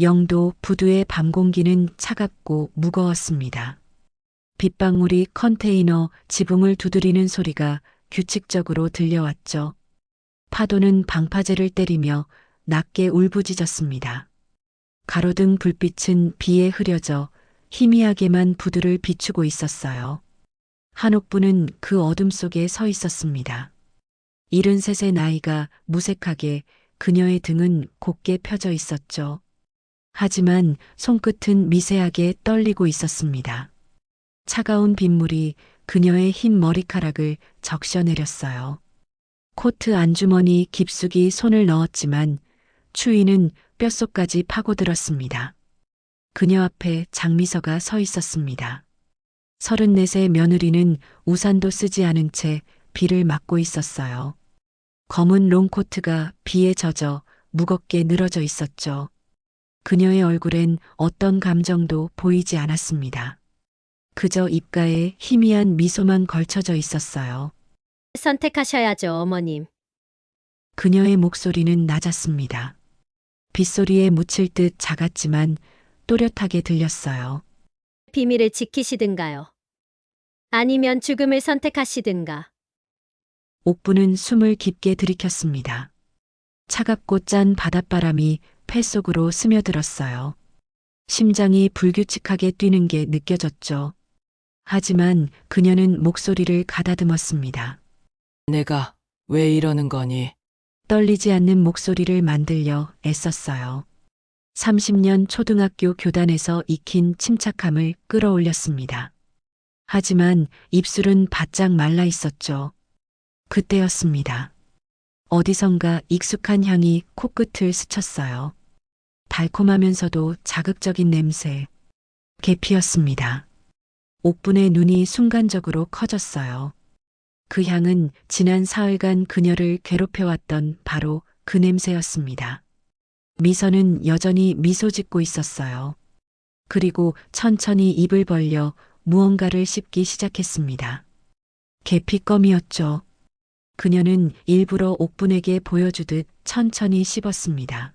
영도 부두의 밤 공기는 차갑고 무거웠습니다. 빗방울이 컨테이너 지붕을 두드리는 소리가 규칙적으로 들려왔죠. 파도는 방파제를 때리며 낮게 울부짖었습니다. 가로등 불빛은 비에 흐려져 희미하게만 부두를 비추고 있었어요. 한옥부는 그 어둠 속에 서 있었습니다. 73의 나이가 무색하게 그녀의 등은 곧게 펴져 있었죠. 하지만 손끝은 미세하게 떨리고 있었습니다. 차가운 빗물이 그녀의 흰 머리카락을 적셔내렸어요. 코트 안주머니 깊숙이 손을 넣었지만 추위는 뼛속까지 파고들었습니다. 그녀 앞에 장미서가 서 있었습니다. 34세 며느리는 우산도 쓰지 않은 채 비를 맞고 있었어요. 검은 롱코트가 비에 젖어 무겁게 늘어져 있었죠. 그녀의 얼굴엔 어떤 감정도 보이지 않았습니다. 그저 입가에 희미한 미소만 걸쳐져 있었어요. 선택하셔야죠, 어머님. 그녀의 목소리는 낮았습니다. 빗소리에 묻힐 듯 작았지만 또렷하게 들렸어요. 비밀을 지키시든가요. 아니면 죽음을 선택하시든가. 옥부는 숨을 깊게 들이켰습니다. 차갑고 짠 바닷바람이 폐 속으로 스며들었어요. 심장이 불규칙하게 뛰는 게 느껴졌죠. 하지만 그녀는 목소리를 가다듬었습니다. 내가 왜 이러는 거니? 떨리지 않는 목소리를 만들려 애썼어요. 30년 초등학교 교단에서 익힌 침착함을 끌어올렸습니다. 하지만 입술은 바짝 말라 있었죠. 그때였습니다. 어디선가 익숙한 향이 코끝을 스쳤어요. 달콤하면서도 자극적인 냄새. 계피였습니다. 옥분의 눈이 순간적으로 커졌어요. 그 향은 지난 사흘간 그녀를 괴롭혀왔던 바로 그 냄새였습니다. 미선은 여전히 미소 짓고 있었어요. 그리고 천천히 입을 벌려 무언가를 씹기 시작했습니다. 계피껌이었죠. 그녀는 일부러 옥분에게 보여주듯 천천히 씹었습니다.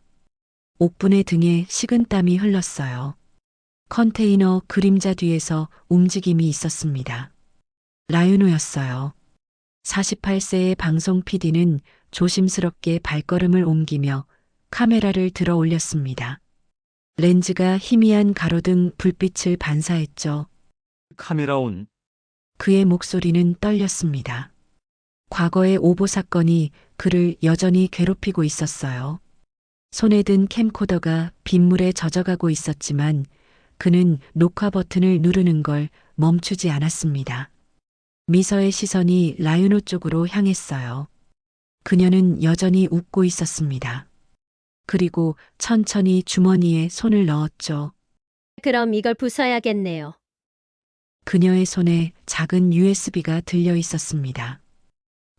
옥분의 등에 식은땀이 흘렀어요. 컨테이너 그림자 뒤에서 움직임이 있었습니다. 라유노였어요. 48세의 방송 PD는 조심스럽게 발걸음을 옮기며 카메라를 들어 올렸습니다. 렌즈가 희미한 가로등 불빛을 반사했죠. 카메라 온. 그의 목소리는 떨렸습니다. 과거의 오보 사건이 그를 여전히 괴롭히고 있었어요. 손에 든 캠코더가 빗물에 젖어가고 있었지만 그는 녹화 버튼을 누르는 걸 멈추지 않았습니다. 미서의 시선이 라유노 쪽으로 향했어요. 그녀는 여전히 웃고 있었습니다. 그리고 천천히 주머니에 손을 넣었죠. 그럼 이걸 부숴야겠네요. 그녀의 손에 작은 USB가 들려 있었습니다.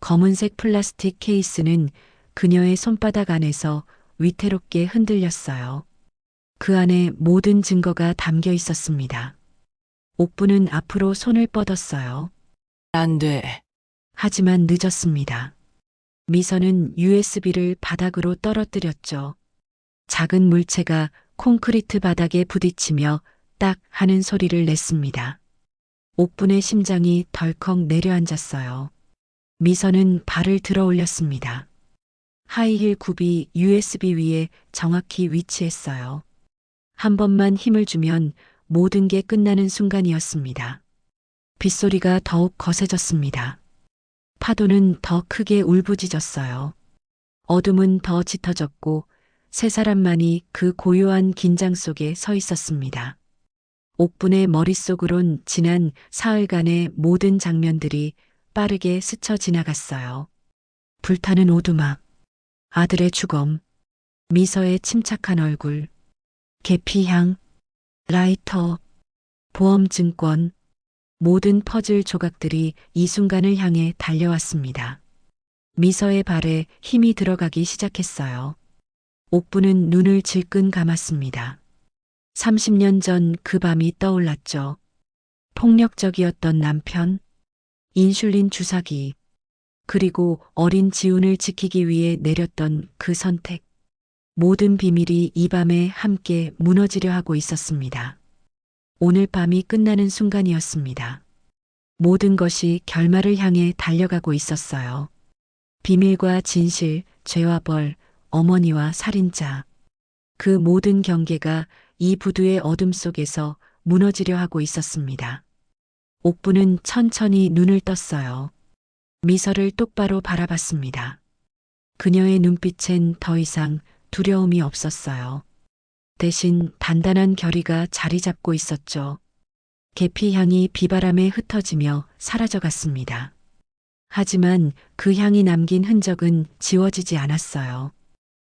검은색 플라스틱 케이스는 그녀의 손바닥 안에서 위태롭게 흔들렸어요. 그 안에 모든 증거가 담겨 있었습니다. 옥부는 앞으로 손을 뻗었어요. 안 돼. 하지만 늦었습니다. 미선은 USB를 바닥으로 떨어뜨렸죠. 작은 물체가 콘크리트 바닥에 부딪히며 딱 하는 소리를 냈습니다. 옥분의 심장이 덜컥 내려앉았어요. 미선은 발을 들어 올렸습니다. 하이힐 굽이 USB 위에 정확히 위치했어요. 한 번만 힘을 주면 모든 게 끝나는 순간이었습니다. 빗소리가 더욱 거세졌습니다. 파도는 더 크게 울부짖었어요. 어둠은 더 짙어졌고 세 사람만이 그 고요한 긴장 속에 서 있었습니다. 옥분의 머릿속으론 지난 사흘간의 모든 장면들이 빠르게 스쳐 지나갔어요. 불타는 오두막, 아들의 죽음, 미서의 침착한 얼굴, 계피향, 라이터, 보험증권, 모든 퍼즐 조각들이 이 순간을 향해 달려왔습니다. 미서의 발에 힘이 들어가기 시작했어요. 옥부는 눈을 질끈 감았습니다. 30년 전 그 밤이 떠올랐죠. 폭력적이었던 남편, 인슐린 주사기, 그리고 어린 지훈을 지키기 위해 내렸던 그 선택. 모든 비밀이 이 밤에 함께 무너지려 하고 있었습니다. 오늘 밤이 끝나는 순간이었습니다. 모든 것이 결말을 향해 달려가고 있었어요. 비밀과 진실, 죄와 벌, 어머니와 살인자. 그 모든 경계가 이 부두의 어둠 속에서 무너지려 하고 있었습니다. 옥부는 천천히 눈을 떴어요. 미서를 똑바로 바라봤습니다. 그녀의 눈빛엔 더 이상 두려움이 없었어요. 대신 단단한 결의가 자리 잡고 있었죠. 계피 향이 비바람에 흩어지며 사라져갔습니다. 하지만 그 향이 남긴 흔적은 지워지지 않았어요.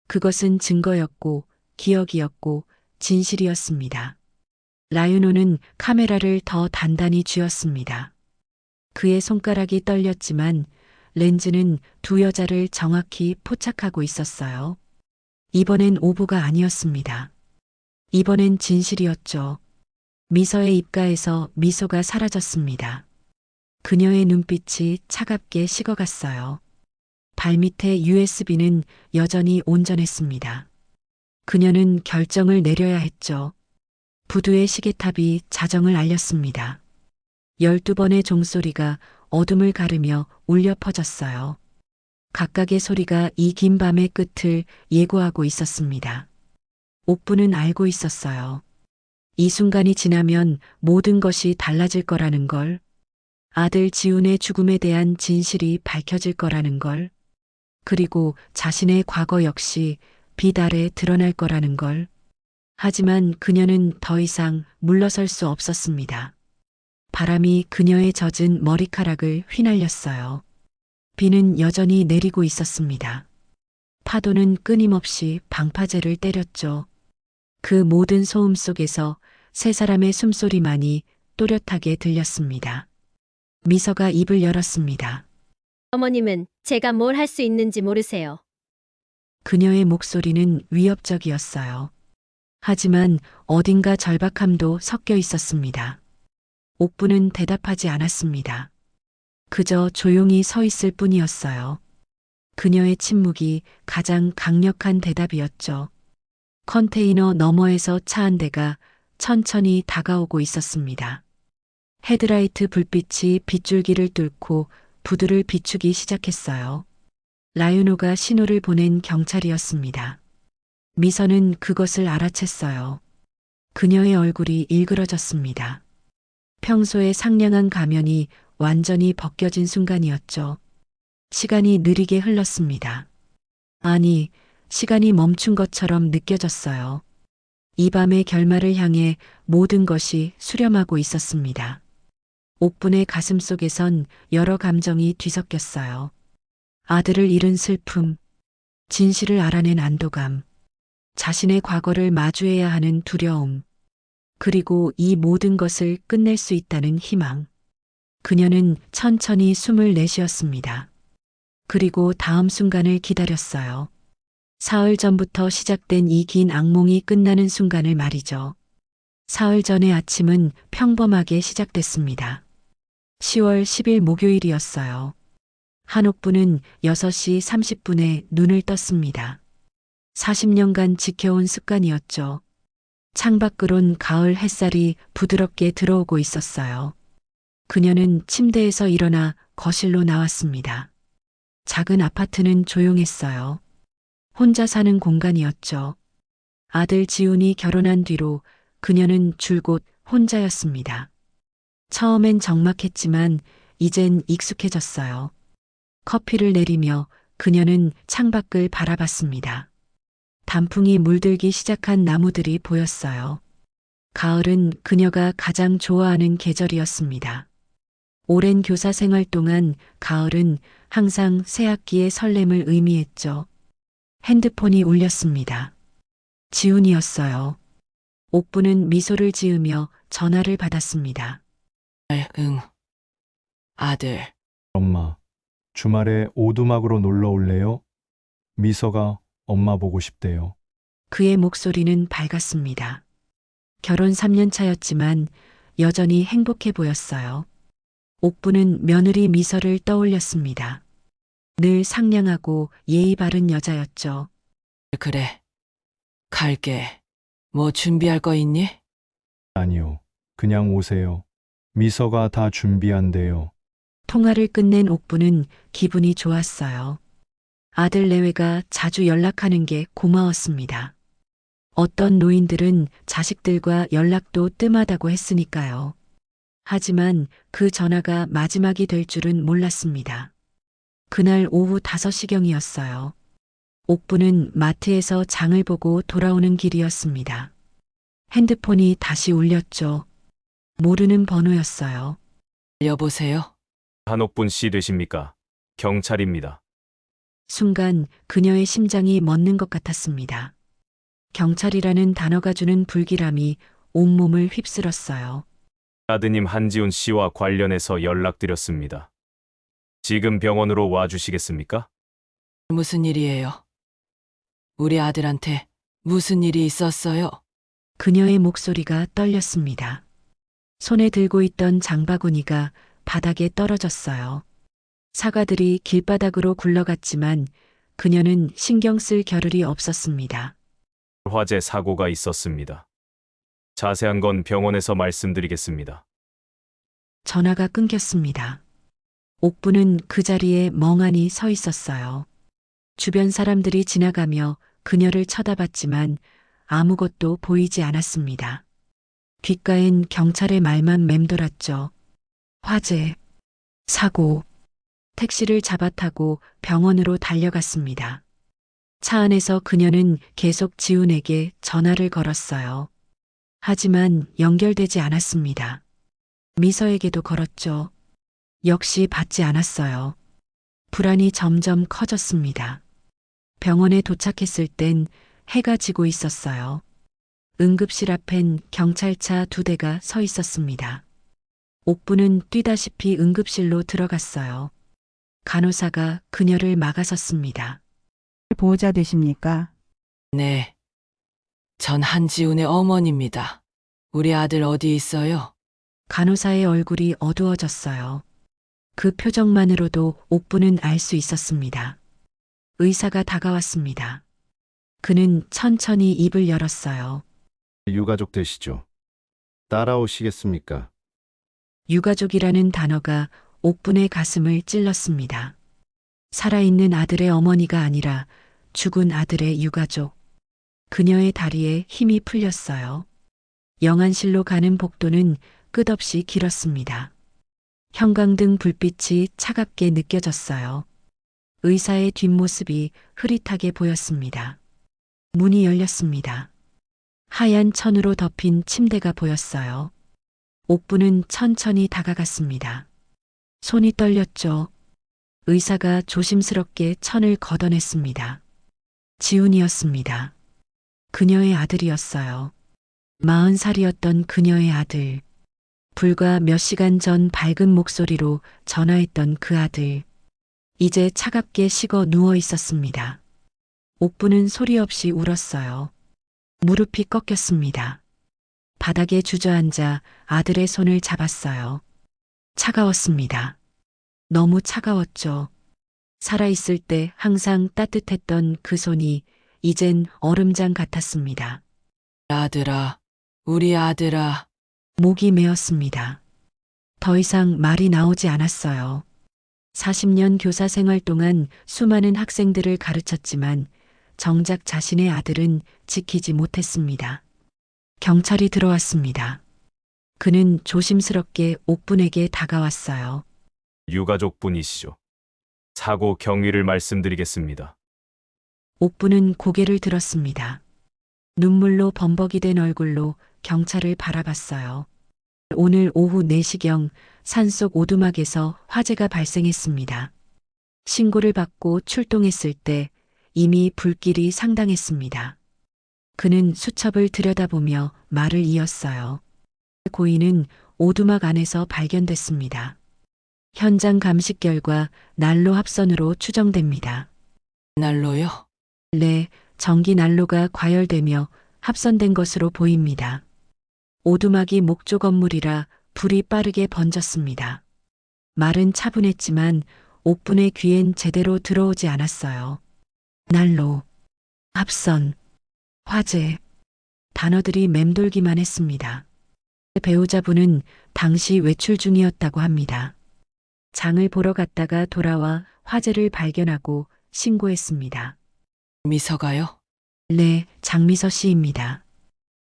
그것은 증거였고, 기억이었고, 진실이었습니다. 라유노는 카메라를 더 단단히 쥐었습니다. 그의 손가락이 떨렸지만 렌즈는 두 여자를 정확히 포착하고 있었어요. 이번엔 오보가 아니었습니다. 이번엔 진실이었죠. 미서의 입가에서 미소가 사라졌습니다. 그녀의 눈빛이 차갑게 식어갔어요. 발밑에 USB는 여전히 온전했습니다. 그녀는 결정을 내려야 했죠. 부두의 시계탑이 자정을 알렸습니다. 12번의 종소리가 어둠을 가르며 울려 퍼졌어요. 각각의 소리가 이 긴 밤의 끝을 예고하고 있었습니다. 옥부는 알고 있었어요. 이 순간이 지나면 모든 것이 달라질 거라는 걸, 아들 지훈의 죽음에 대한 진실이 밝혀질 거라는 걸, 그리고 자신의 과거 역시 빛 아래 드러날 거라는 걸. 하지만 그녀는 더 이상 물러설 수 없었습니다. 바람이 그녀의 젖은 머리카락을 휘날렸어요. 비는 여전히 내리고 있었습니다. 파도는 끊임없이 방파제를 때렸죠. 그 모든 소음 속에서 세 사람의 숨소리만이 또렷하게 들렸습니다. 미서가 입을 열었습니다. 어머님은 제가 뭘 할 수 있는지 모르세요. 그녀의 목소리는 위협적이었어요. 하지만 어딘가 절박함도 섞여 있었습니다. 옥부는 대답하지 않았습니다. 그저 조용히 서 있을 뿐이었어요. 그녀의 침묵이 가장 강력한 대답이었죠. 컨테이너 너머에서 차 한 대가 천천히 다가오고 있었습니다. 헤드라이트 불빛이 빗줄기를 뚫고 부두를 비추기 시작했어요. 라유노가 신호를 보낸 경찰이었습니다. 미서는 그것을 알아챘어요. 그녀의 얼굴이 일그러졌습니다. 평소의 상냥한 가면이 완전히 벗겨진 순간이었죠. 시간이 느리게 흘렀습니다. 아니, 시간이 멈춘 것처럼 느껴졌어요. 이 밤의 결말을 향해 모든 것이 수렴하고 있었습니다. 옥분의 가슴 속에선 여러 감정이 뒤섞였어요. 아들을 잃은 슬픔, 진실을 알아낸 안도감, 자신의 과거를 마주해야 하는 두려움, 그리고 이 모든 것을 끝낼 수 있다는 희망. 그녀는 천천히 숨을 내쉬었습니다. 그리고 다음 순간을 기다렸어요. 사흘 전부터 시작된 이 긴 악몽이 끝나는 순간을 말이죠. 사흘 전의 아침은 평범하게 시작됐습니다. 10월 10일 목요일이었어요. 한옥부는 6시 30분에 눈을 떴습니다. 40년간 지켜온 습관이었죠. 창밖으론 가을 햇살이 부드럽게 들어오고 있었어요. 그녀는 침대에서 일어나 거실로 나왔습니다. 작은 아파트는 조용했어요. 혼자 사는 공간이었죠. 아들 지훈이 결혼한 뒤로 그녀는 줄곧 혼자였습니다. 처음엔 적막했지만 이젠 익숙해졌어요. 커피를 내리며 그녀는 창밖을 바라봤습니다. 단풍이 물들기 시작한 나무들이 보였어요. 가을은 그녀가 가장 좋아하는 계절이었습니다. 오랜 교사 생활 동안 가을은 항상 새 학기의 설렘을 의미했죠. 핸드폰이 울렸습니다. 지훈이었어요. 옥부는 미소를 지으며 전화를 받았습니다. 응. 아들, 엄마, 주말에 오두막으로 놀러 올래요? 미서가 엄마 보고 싶대요. 그의 목소리는 밝았습니다. 결혼 3년 차였지만 여전히 행복해 보였어요. 옥부는 며느리 미서를 떠올렸습니다. 늘 상냥하고 예의 바른 여자였죠. 그래. 갈게. 뭐 준비할 거 있니? 아니요. 그냥 오세요. 미서가 다 준비한대요. 통화를 끝낸 옥부는 기분이 좋았어요. 아들 내외가 자주 연락하는 게 고마웠습니다. 어떤 노인들은 자식들과 연락도 뜸하다고 했으니까요. 하지만 그 전화가 마지막이 될 줄은 몰랐습니다. 그날 오후 5시경이었어요. 옥부는 마트에서 장을 보고 돌아오는 길이었습니다. 핸드폰이 다시 울렸죠. 모르는 번호였어요. 여보세요? 한옥분 씨 되십니까? 경찰입니다. 순간 그녀의 심장이 멎는 것 같았습니다. 경찰이라는 단어가 주는 불길함이 온몸을 휩쓸었어요. 아드님 한지훈 씨와 관련해서 연락드렸습니다. 지금 병원으로 와주시겠습니까? 무슨 일이에요? 우리 아들한테 무슨 일이 있었어요? 그녀의 목소리가 떨렸습니다. 손에 들고 있던 장바구니가 바닥에 떨어졌어요. 사과들이 길바닥으로 굴러갔지만 그녀는 신경 쓸 겨를이 없었습니다. 화재 사고가 있었습니다. 자세한 건 병원에서 말씀드리겠습니다. 전화가 끊겼습니다. 옥부는 그 자리에 멍하니 서 있었어요. 주변 사람들이 지나가며 그녀를 쳐다봤지만 아무것도 보이지 않았습니다. 귓가엔 경찰의 말만 맴돌았죠. 화재, 사고, 택시를 잡아타고 병원으로 달려갔습니다. 차 안에서 그녀는 계속 지훈에게 전화를 걸었어요. 하지만 연결되지 않았습니다. 미서에게도 걸었죠. 역시 받지 않았어요. 불안이 점점 커졌습니다. 병원에 도착했을 땐 해가 지고 있었어요. 응급실 앞엔 경찰차 2대가 서 있었습니다. 옥부는 뛰다시피 응급실로 들어갔어요. 간호사가 그녀를 막아섰습니다. 보호자 되십니까? 네. 전 한지훈의 어머니입니다. 우리 아들 어디 있어요? 간호사의 얼굴이 어두워졌어요. 그 표정만으로도 옥부는 알 수 있었습니다. 의사가 다가왔습니다. 그는 천천히 입을 열었어요. 유가족 되시죠? 따라오시겠습니까? 유가족이라는 단어가 옥분의 가슴을 찔렀습니다. 살아있는 아들의 어머니가 아니라 죽은 아들의 유가족. 그녀의 다리에 힘이 풀렸어요. 영안실로 가는 복도는 끝없이 길었습니다. 형광등 불빛이 차갑게 느껴졌어요. 의사의 뒷모습이 흐릿하게 보였습니다. 문이 열렸습니다. 하얀 천으로 덮인 침대가 보였어요. 옥부는 천천히 다가갔습니다. 손이 떨렸죠. 의사가 조심스럽게 천을 걷어냈습니다. 지훈이었습니다. 그녀의 아들이었어요. 40살이었던 그녀의 아들. 불과 몇 시간 전 밝은 목소리로 전화했던 그 아들. 이제 차갑게 식어 누워 있었습니다. 옥부는 소리 없이 울었어요. 무릎이 꺾였습니다. 바닥에 주저앉아 아들의 손을 잡았어요. 차가웠습니다. 너무 차가웠죠. 살아있을 때 항상 따뜻했던 그 손이 이젠 얼음장 같았습니다. 아들아, 우리 아들아. 목이 메었습니다. 더 이상 말이 나오지 않았어요. 40년 교사 생활 동안 수많은 학생들을 가르쳤지만 정작 자신의 아들은 지키지 못했습니다. 경찰이 들어왔습니다. 그는 조심스럽게 옥분에게 다가왔어요. 유가족분이시죠? 사고 경위를 말씀드리겠습니다. 옥분은 고개를 들었습니다. 눈물로 범벅이 된 얼굴로 경찰을 바라봤어요. 오늘 오후 4시경 산속 오두막에서 화재가 발생했습니다. 신고를 받고 출동했을 때 이미 불길이 상당했습니다. 그는 수첩을 들여다보며 말을 이었어요. 고인은 오두막 안에서 발견됐습니다. 현장 감식 결과 난로 합선으로 추정됩니다. 난로요? 네, 전기 난로가 과열되며 합선된 것으로 보입니다. 오두막이 목조 건물이라 불이 빠르게 번졌습니다. 말은 차분했지만 옥분의 귀엔 제대로 들어오지 않았어요. 난로, 합선, 화재. 단어들이 맴돌기만 했습니다. 배우자분은 당시 외출 중이었다고 합니다. 장을 보러 갔다가 돌아와 화재를 발견하고 신고했습니다. 미서가요? 네, 장미서 씨입니다.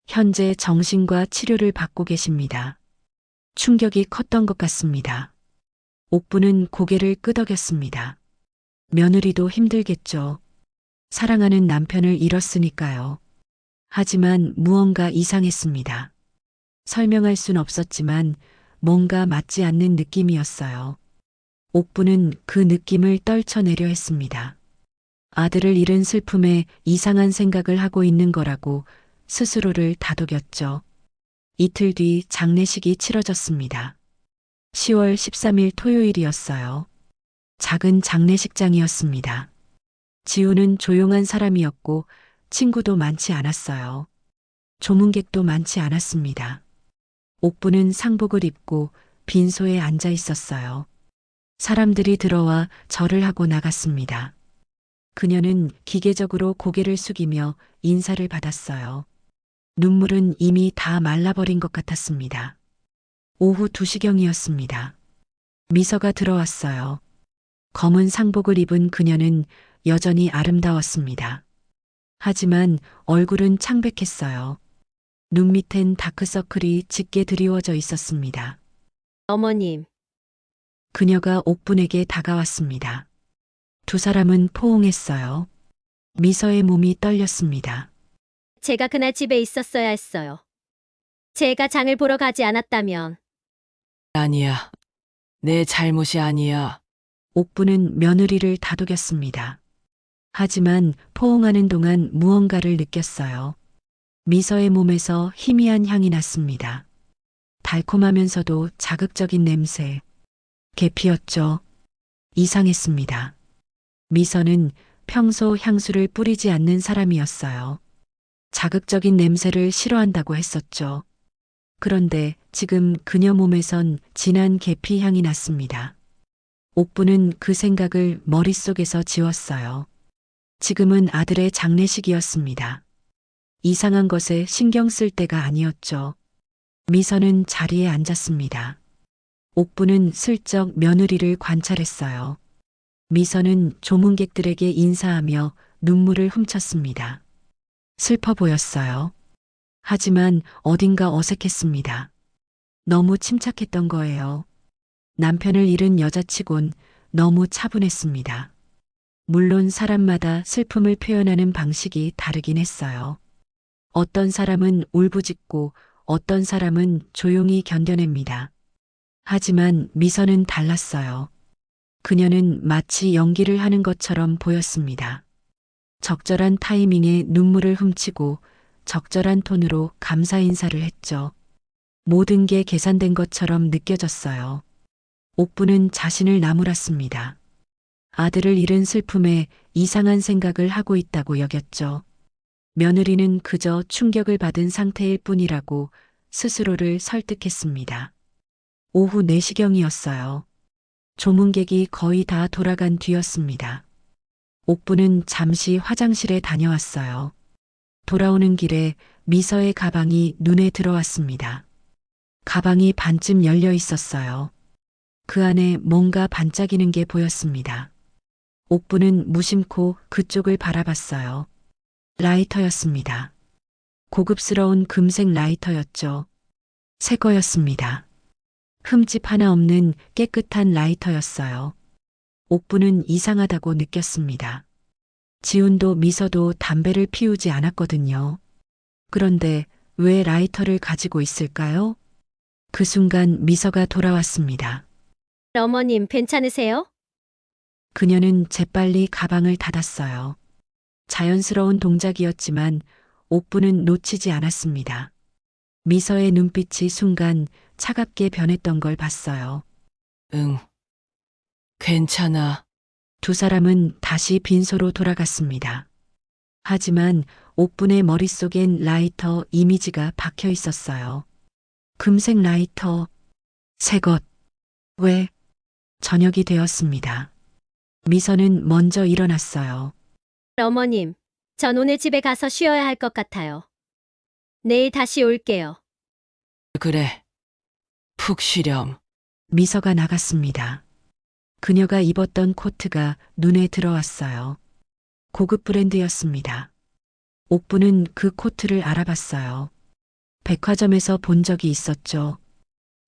현재 정신과 치료를 받고 계십니다. 충격이 컸던 것 같습니다. 옥부는 고개를 끄덕였습니다. 며느리도 힘들겠죠. 사랑하는 남편을 잃었으니까요. 하지만 무언가 이상했습니다. 설명할 순 없었지만 뭔가 맞지 않는 느낌이었어요. 옥부는 그 느낌을 떨쳐내려 했습니다. 아들을 잃은 슬픔에 이상한 생각을 하고 있는 거라고 스스로를 다독였죠. 이틀 뒤 장례식이 치러졌습니다. 10월 13일 토요일이었어요. 작은 장례식장이었습니다. 지우는 조용한 사람이었고 친구도 많지 않았어요. 조문객도 많지 않았습니다. 옥부는 상복을 입고 빈소에 앉아 있었어요. 사람들이 들어와 절을 하고 나갔습니다. 그녀는 기계적으로 고개를 숙이며 인사를 받았어요. 눈물은 이미 다 말라버린 것 같았습니다. 오후 2시경이었습니다. 미서가 들어왔어요. 검은 상복을 입은 그녀는 여전히 아름다웠습니다. 하지만 얼굴은 창백했어요. 눈 밑엔 다크서클이 짙게 드리워져 있었습니다. 어머님, 그녀가 옥분에게 다가왔습니다. 두 사람은 포옹했어요. 미서의 몸이 떨렸습니다. 제가 그날 집에 있었어야 했어요. 제가 장을 보러 가지 않았다면 아니야. 내 잘못이 아니야. 옥부는 며느리를 다독였습니다. 하지만 포옹하는 동안 무언가를 느꼈어요. 미서의 몸에서 희미한 향이 났습니다. 달콤하면서도 자극적인 냄새. 계피였죠. 이상했습니다. 미서는 평소 향수를 뿌리지 않는 사람이었어요. 자극적인 냄새를 싫어한다고 했었죠. 그런데 지금 그녀 몸에선 진한 계피 향이 났습니다. 옥부는 그 생각을 머릿속에서 지웠어요. 지금은 아들의 장례식이었습니다. 이상한 것에 신경 쓸 때가 아니었죠. 미서는 자리에 앉았습니다. 옥부는 슬쩍 며느리를 관찰했어요. 미서는 조문객들에게 인사하며 눈물을 훔쳤습니다. 슬퍼 보였어요. 하지만 어딘가 어색했습니다. 너무 침착했던 거예요. 남편을 잃은 여자치곤 너무 차분했습니다. 물론 사람마다 슬픔을 표현하는 방식이 다르긴 했어요. 어떤 사람은 울부짖고 어떤 사람은 조용히 견뎌냅니다. 하지만 미서는 달랐어요. 그녀는 마치 연기를 하는 것처럼 보였습니다. 적절한 타이밍에 눈물을 훔치고 적절한 톤으로 감사 인사를 했죠. 모든 게 계산된 것처럼 느껴졌어요. 옥부는 자신을 나무랐습니다. 아들을 잃은 슬픔에 이상한 생각을 하고 있다고 여겼죠. 며느리는 그저 충격을 받은 상태일 뿐이라고 스스로를 설득했습니다. 오후 4시경이었어요. 조문객이 거의 다 돌아간 뒤였습니다. 옥부는 잠시 화장실에 다녀왔어요. 돌아오는 길에 미서의 가방이 눈에 들어왔습니다. 가방이 반쯤 열려 있었어요. 그 안에 뭔가 반짝이는 게 보였습니다. 옥부는 무심코 그쪽을 바라봤어요. 라이터였습니다. 고급스러운 금색 라이터였죠. 새 거였습니다. 흠집 하나 없는 깨끗한 라이터였어요. 옥부는 이상하다고 느꼈습니다. 지훈도 미서도 담배를 피우지 않았거든요. 그런데 왜 라이터를 가지고 있을까요? 그 순간 미서가 돌아왔습니다. 어머님 괜찮으세요? 그녀는 재빨리 가방을 닫았어요. 자연스러운 동작이었지만 옥부는 놓치지 않았습니다. 미서의 눈빛이 순간 차갑게 변했던 걸 봤어요. 응. 괜찮아. 두 사람은 다시 빈소로 돌아갔습니다. 하지만 옥분의 머릿속엔 라이터 이미지가 박혀 있었어요. 금색 라이터, 새 것. 왜? 저녁이 되었습니다. 미서는 먼저 일어났어요. 어머님, 전 오늘 집에 가서 쉬어야 할 것 같아요. 내일 다시 올게요. 그래. 푹 쉬렴. 미서가 나갔습니다. 그녀가 입었던 코트가 눈에 들어왔어요. 고급 브랜드였습니다. 옥부는 그 코트를 알아봤어요. 백화점에서 본 적이 있었죠.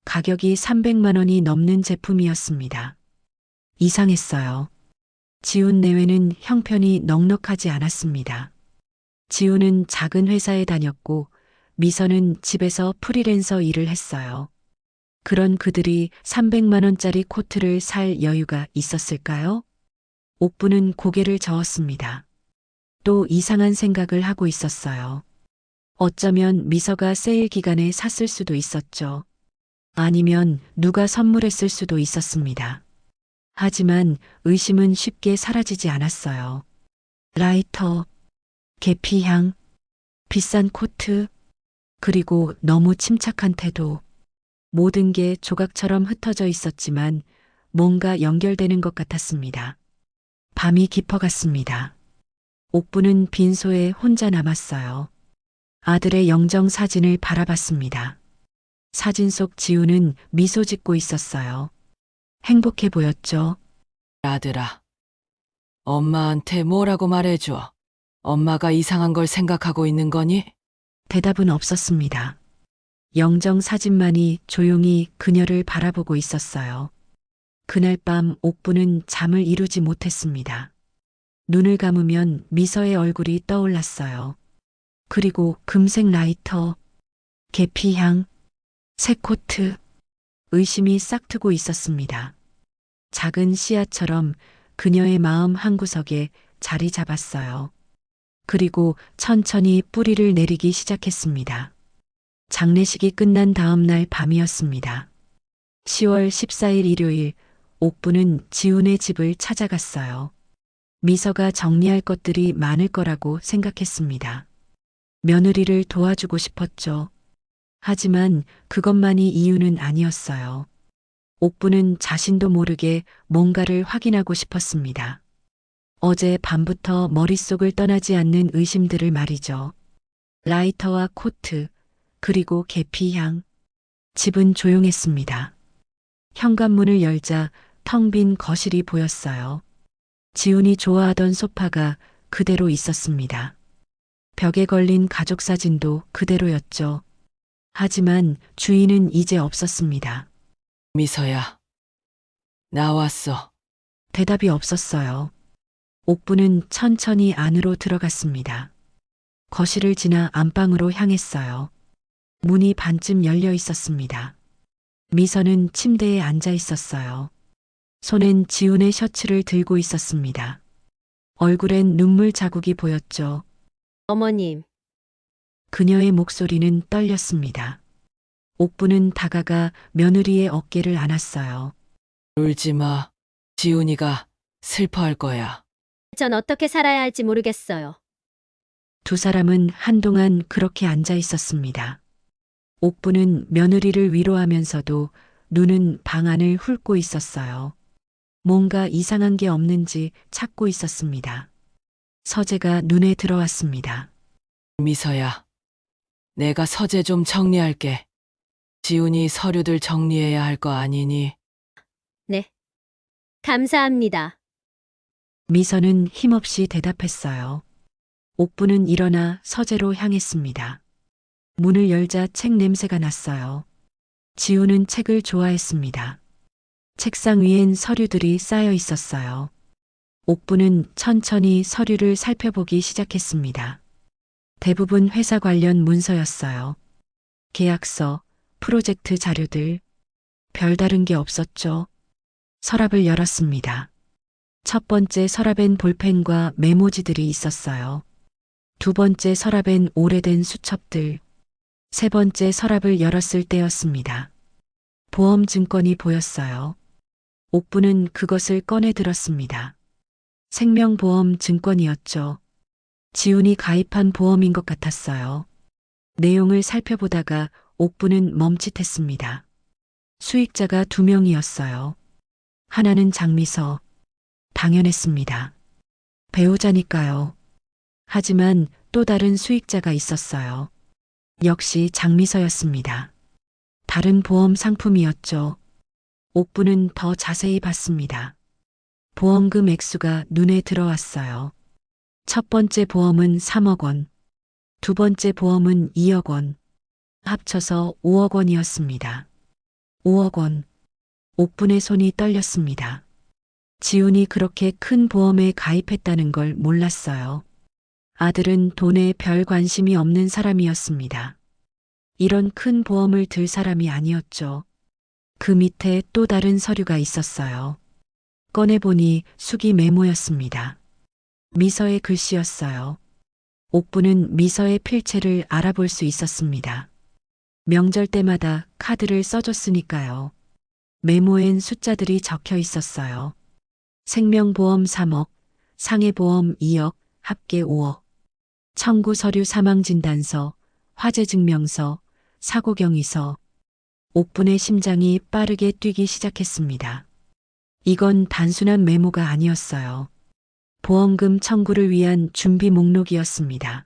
가격이 300만 원이 넘는 제품이었습니다. 이상했어요. 지훈 내외는 형편이 넉넉하지 않았습니다. 지훈은 작은 회사에 다녔고 미서는 집에서 프리랜서 일을 했어요. 그런 그들이 300만 원짜리 코트를 살 여유가 있었을까요? 옥부는 고개를 저었습니다. 또 이상한 생각을 하고 있었어요. 어쩌면 미서가 세일 기간에 샀을 수도 있었죠. 아니면 누가 선물했을 수도 있었습니다. 하지만 의심은 쉽게 사라지지 않았어요. 라이터, 계피향, 비싼 코트, 그리고 너무 침착한 태도. 모든 게 조각처럼 흩어져 있었지만 뭔가 연결되는 것 같았습니다. 밤이 깊어갔습니다. 옥부는 빈소에 혼자 남았어요. 아들의 영정 사진을 바라봤습니다. 사진 속 지우는 미소 짓고 있었어요. 행복해 보였죠. 아들아. 엄마한테 뭐라고 말해줘. 엄마가 이상한 걸 생각하고 있는 거니? 대답은 없었습니다. 영정 사진만이 조용히 그녀를 바라보고 있었어요. 그날 밤 옥부는 잠을 이루지 못했습니다. 눈을 감으면 미서의 얼굴이 떠올랐어요. 그리고 금색 라이터, 계피향, 새 코트, 의심이 싹트고 있었습니다. 작은 씨앗처럼 그녀의 마음 한구석에 자리 잡았어요. 그리고 천천히 뿌리를 내리기 시작했습니다. 장례식이 끝난 다음 날 밤이었습니다. 10월 14일 일요일, 옥부는 지훈의 집을 찾아갔어요. 미서가 정리할 것들이 많을 거라고 생각했습니다. 며느리를 도와주고 싶었죠. 하지만 그것만이 이유는 아니었어요. 옥부는 자신도 모르게 뭔가를 확인하고 싶었습니다. 어제 밤부터 머릿속을 떠나지 않는 의심들을 말이죠. 라이터와 코트, 그리고 계피향. 집은 조용했습니다. 현관문을 열자 텅 빈 거실이 보였어요. 지훈이 좋아하던 소파가 그대로 있었습니다. 벽에 걸린 가족 사진도 그대로였죠. 하지만 주인은 이제 없었습니다. 미서야. 나왔어. 대답이 없었어요. 옥부는 천천히 안으로 들어갔습니다. 거실을 지나 안방으로 향했어요. 문이 반쯤 열려 있었습니다. 미서는 침대에 앉아 있었어요. 손엔 지훈의 셔츠를 들고 있었습니다. 얼굴엔 눈물 자국이 보였죠. 어머님, 그녀의 목소리는 떨렸습니다. 옥부는 다가가 며느리의 어깨를 안았어요. 울지 마. 지훈이가 슬퍼할 거야. 전 어떻게 살아야 할지 모르겠어요. 두 사람은 한동안 그렇게 앉아 있었습니다. 옥부는 며느리를 위로하면서도 눈은 방 안을 훑고 있었어요. 뭔가 이상한 게 없는지 찾고 있었습니다. 서재가 눈에 들어왔습니다. 미서야. 내가 서재 좀 정리할게. 지훈이 서류들 정리해야 할 거 아니니? 네. 감사합니다. 미서는 힘없이 대답했어요. 옥부는 일어나 서재로 향했습니다. 문을 열자 책 냄새가 났어요. 지우는 책을 좋아했습니다. 책상 위엔 서류들이 쌓여 있었어요. 옥부는 천천히 서류를 살펴보기 시작했습니다. 대부분 회사 관련 문서였어요. 계약서, 프로젝트 자료들, 별다른 게 없었죠. 서랍을 열었습니다. 첫 번째 서랍엔 볼펜과 메모지들이 있었어요. 두 번째 서랍엔 오래된 수첩들. 세 번째 서랍을 열었을 때였습니다. 보험 증권이 보였어요. 옥부는 그것을 꺼내 들었습니다. 생명보험 증권이었죠. 지훈이 가입한 보험인 것 같았어요. 내용을 살펴보다가 옥부는 멈칫했습니다. 수익자가 2명이었어요. 하나는 장미서. 당연했습니다. 배우자니까요. 하지만 또 다른 수익자가 있었어요. 역시 장미서였습니다. 다른 보험 상품이었죠. 옥부는 더 자세히 봤습니다. 보험금 액수가 눈에 들어왔어요. 첫 번째 보험은 3억 원, 두 번째 보험은 2억 원, 합쳐서 5억 원이었습니다. 5억 원. 옥분의 손이 떨렸습니다. 지훈이 그렇게 큰 보험에 가입했다는 걸 몰랐어요. 아들은 돈에 별 관심이 없는 사람이었습니다. 이런 큰 보험을 들 사람이 아니었죠. 그 밑에 또 다른 서류가 있었어요. 꺼내보니 수기 메모였습니다. 미서의 글씨였어요. 옥부는 미서의 필체를 알아볼 수 있었습니다. 명절 때마다 카드를 써줬으니까요. 메모엔 숫자들이 적혀 있었어요. 생명보험 3억, 상해보험 2억, 합계 5억. 청구 서류 사망진단서, 화재증명서, 사고경위서. 옥분의 심장이 빠르게 뛰기 시작했습니다. 이건 단순한 메모가 아니었어요. 보험금 청구를 위한 준비 목록이었습니다.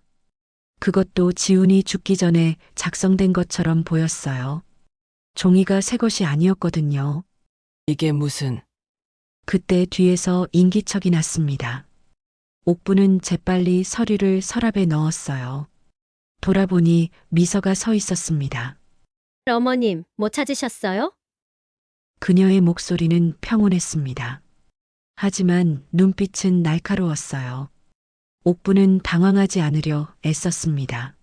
그것도 지훈이 죽기 전에 작성된 것처럼 보였어요. 종이가 새 것이 아니었거든요. 이게 무슨, 그때 뒤에서 인기척이 났습니다. 옥부는 재빨리 서류를 서랍에 넣었어요. 돌아보니 미서가 서 있었습니다. 어머님, 뭐 찾으셨어요? 그녀의 목소리는 평온했습니다. 하지만 눈빛은 날카로웠어요. 옥부는 당황하지 않으려 애썼습니다.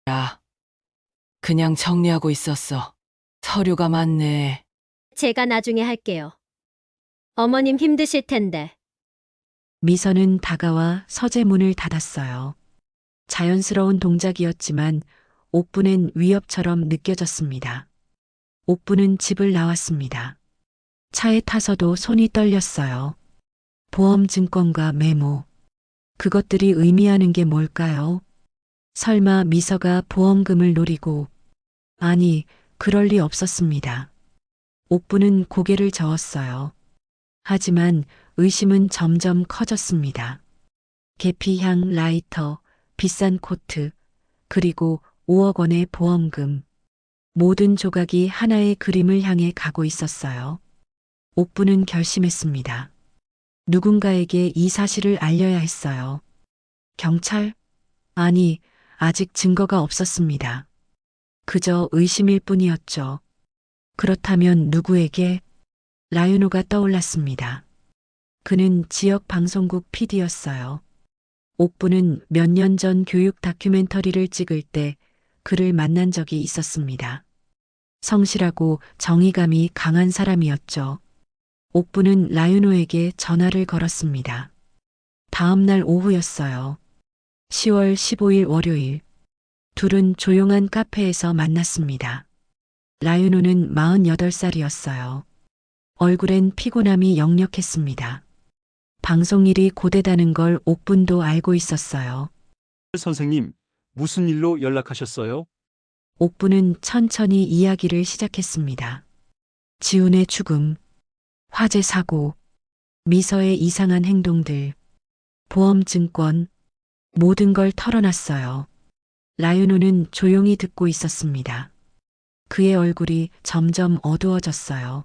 야. 그냥 정리하고 있었어. 서류가 많네. 제가 나중에 할게요. 어머님 힘드실 텐데. 미서는 다가와 서재 문을 닫았어요. 자연스러운 동작이었지만 옥부는 위협처럼 느껴졌습니다. 옥부는 집을 나왔습니다. 차에 타서도 손이 떨렸어요. 보험 증권과 메모. 그것들이 의미하는 게 뭘까요? 설마 미서가 보험금을 노리고, 아니, 그럴 리 없었습니다. 옥부는 고개를 저었어요. 하지만 의심은 점점 커졌습니다. 계피향 라이터, 비싼 코트, 그리고 5억 원의 보험금. 모든 조각이 하나의 그림을 향해 가고 있었어요. 옥부는 결심했습니다. 누군가에게 이 사실을 알려야 했어요. 경찰? 아니, 아직 증거가 없었습니다. 그저 의심일 뿐이었죠. 그렇다면 누구에게? 라유노가 떠올랐습니다. 그는 지역 방송국 PD였어요. 옥부는 몇 년 전 교육 다큐멘터리를 찍을 때 그를 만난 적이 있었습니다. 성실하고 정의감이 강한 사람이었죠. 옥부는 라유노에게 전화를 걸었습니다. 다음 날 오후였어요. 10월 15일 월요일. 둘은 조용한 카페에서 만났습니다. 라유노는 48살이었어요. 얼굴엔 피곤함이 역력했습니다. 방송일이 고되다는 걸 옥분도 알고 있었어요. 선생님, 무슨 일로 연락하셨어요? 옥부는 천천히 이야기를 시작했습니다. 지훈의 죽음, 화재 사고, 미서의 이상한 행동들, 보험 증권, 모든 걸 털어놨어요. 라유노는 조용히 듣고 있었습니다. 그의 얼굴이 점점 어두워졌어요.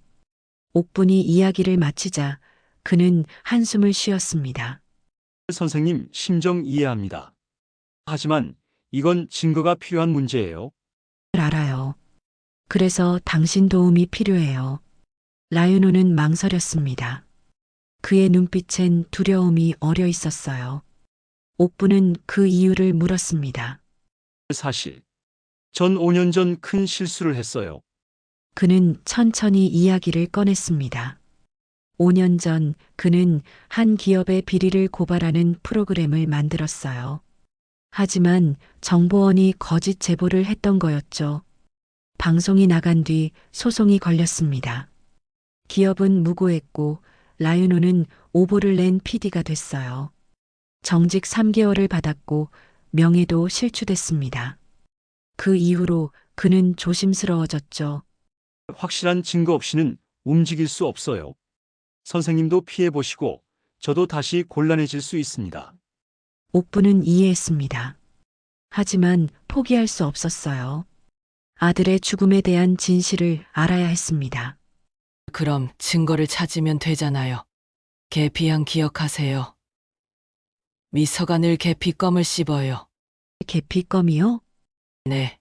옥분이 이야기를 마치자 그는 한숨을 쉬었습니다. 선생님, 심정 이해합니다. 하지만 이건 증거가 필요한 문제예요. 알아요. 그래서 당신 도움이 필요해요. 라유노는 망설였습니다. 그의 눈빛엔 두려움이 어려 있었어요. 옥부는 그 이유를 물었습니다. 사실, 전 5년 전 큰 실수를 했어요. 그는 천천히 이야기를 꺼냈습니다. 5년 전 그는 한 기업의 비리를 고발하는 프로그램을 만들었어요. 하지만 정보원이 거짓 제보를 했던 거였죠. 방송이 나간 뒤 소송이 걸렸습니다. 기업은 무고했고 라유노는 오보를 낸 PD가 됐어요. 정직 3개월을 받았고 명예도 실추됐습니다. 그 이후로 그는 조심스러워졌죠. 확실한 증거 없이는 움직일 수 없어요. 선생님도 피해보시고 저도 다시 곤란해질 수 있습니다. 옥부는 이해했습니다. 하지만 포기할 수 없었어요. 아들의 죽음에 대한 진실을 알아야 했습니다. 그럼 증거를 찾으면 되잖아요. 계피향 기억하세요. 미서가 늘 계피 껌을 씹어요. 계피껌이요? 네.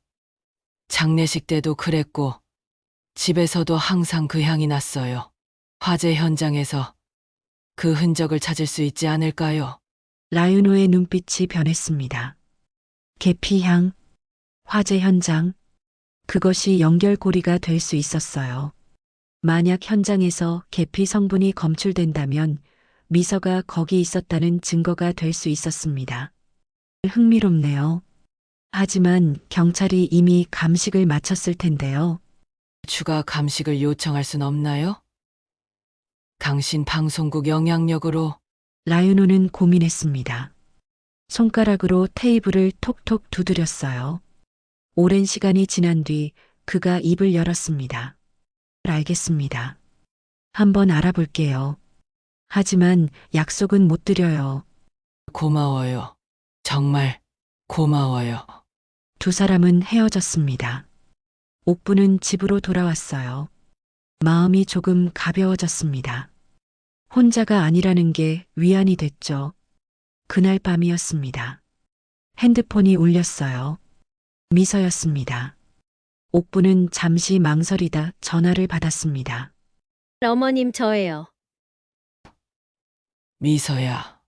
장례식 때도 그랬고, 집에서도 항상 그 향이 났어요. 화재 현장에서 그 흔적을 찾을 수 있지 않을까요? 라윤호의 눈빛이 변했습니다. 계피향, 화재 현장, 그것이 연결고리가 될 수 있었어요. 만약 현장에서 계피 성분이 검출된다면 미서가 거기 있었다는 증거가 될 수 있었습니다. 흥미롭네요. 하지만 경찰이 이미 감식을 마쳤을 텐데요. 추가 감식을 요청할 순 없나요? 당신 방송국 영향력으로 라윤호는 고민했습니다. 손가락으로 테이블을 톡톡 두드렸어요. 오랜 시간이 지난 뒤 그가 입을 열었습니다. 알겠습니다. 한번 알아볼게요. 하지만 약속은 못 드려요. 고마워요. 정말 고마워요. 두 사람은 헤어졌습니다. 옥부는 집으로 돌아왔어요. 마음이 조금 가벼워졌습니다. 혼자가 아니라는 게 위안이 됐죠. 그날 밤이었습니다. 핸드폰이 울렸어요. 미서였습니다. 옥부는 잠시 망설이다 전화를 받았습니다. 어머님, 저예요. 미서야,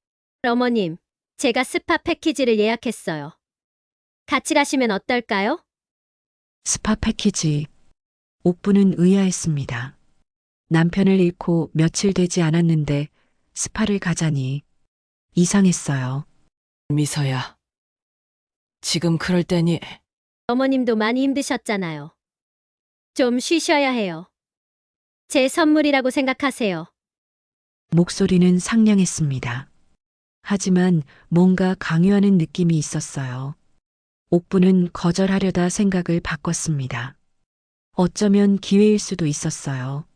어머님, 제가 스파 패키지를 예약했어요. 같이 가시면 어떨까요? 스파 패키지. 옥부는 의아했습니다. 남편을 잃고 며칠 되지 않았는데 스파를 가자니 이상했어요. 미서야. 지금 그럴 때니 어머님도 많이 힘드셨잖아요. 좀 쉬셔야 해요. 제 선물이라고 생각하세요. 목소리는 상냥했습니다. 하지만 뭔가 강요하는 느낌이 있었어요. 옥부는 거절하려다 생각을 바꿨습니다. 어쩌면 기회일 수도 있었어요.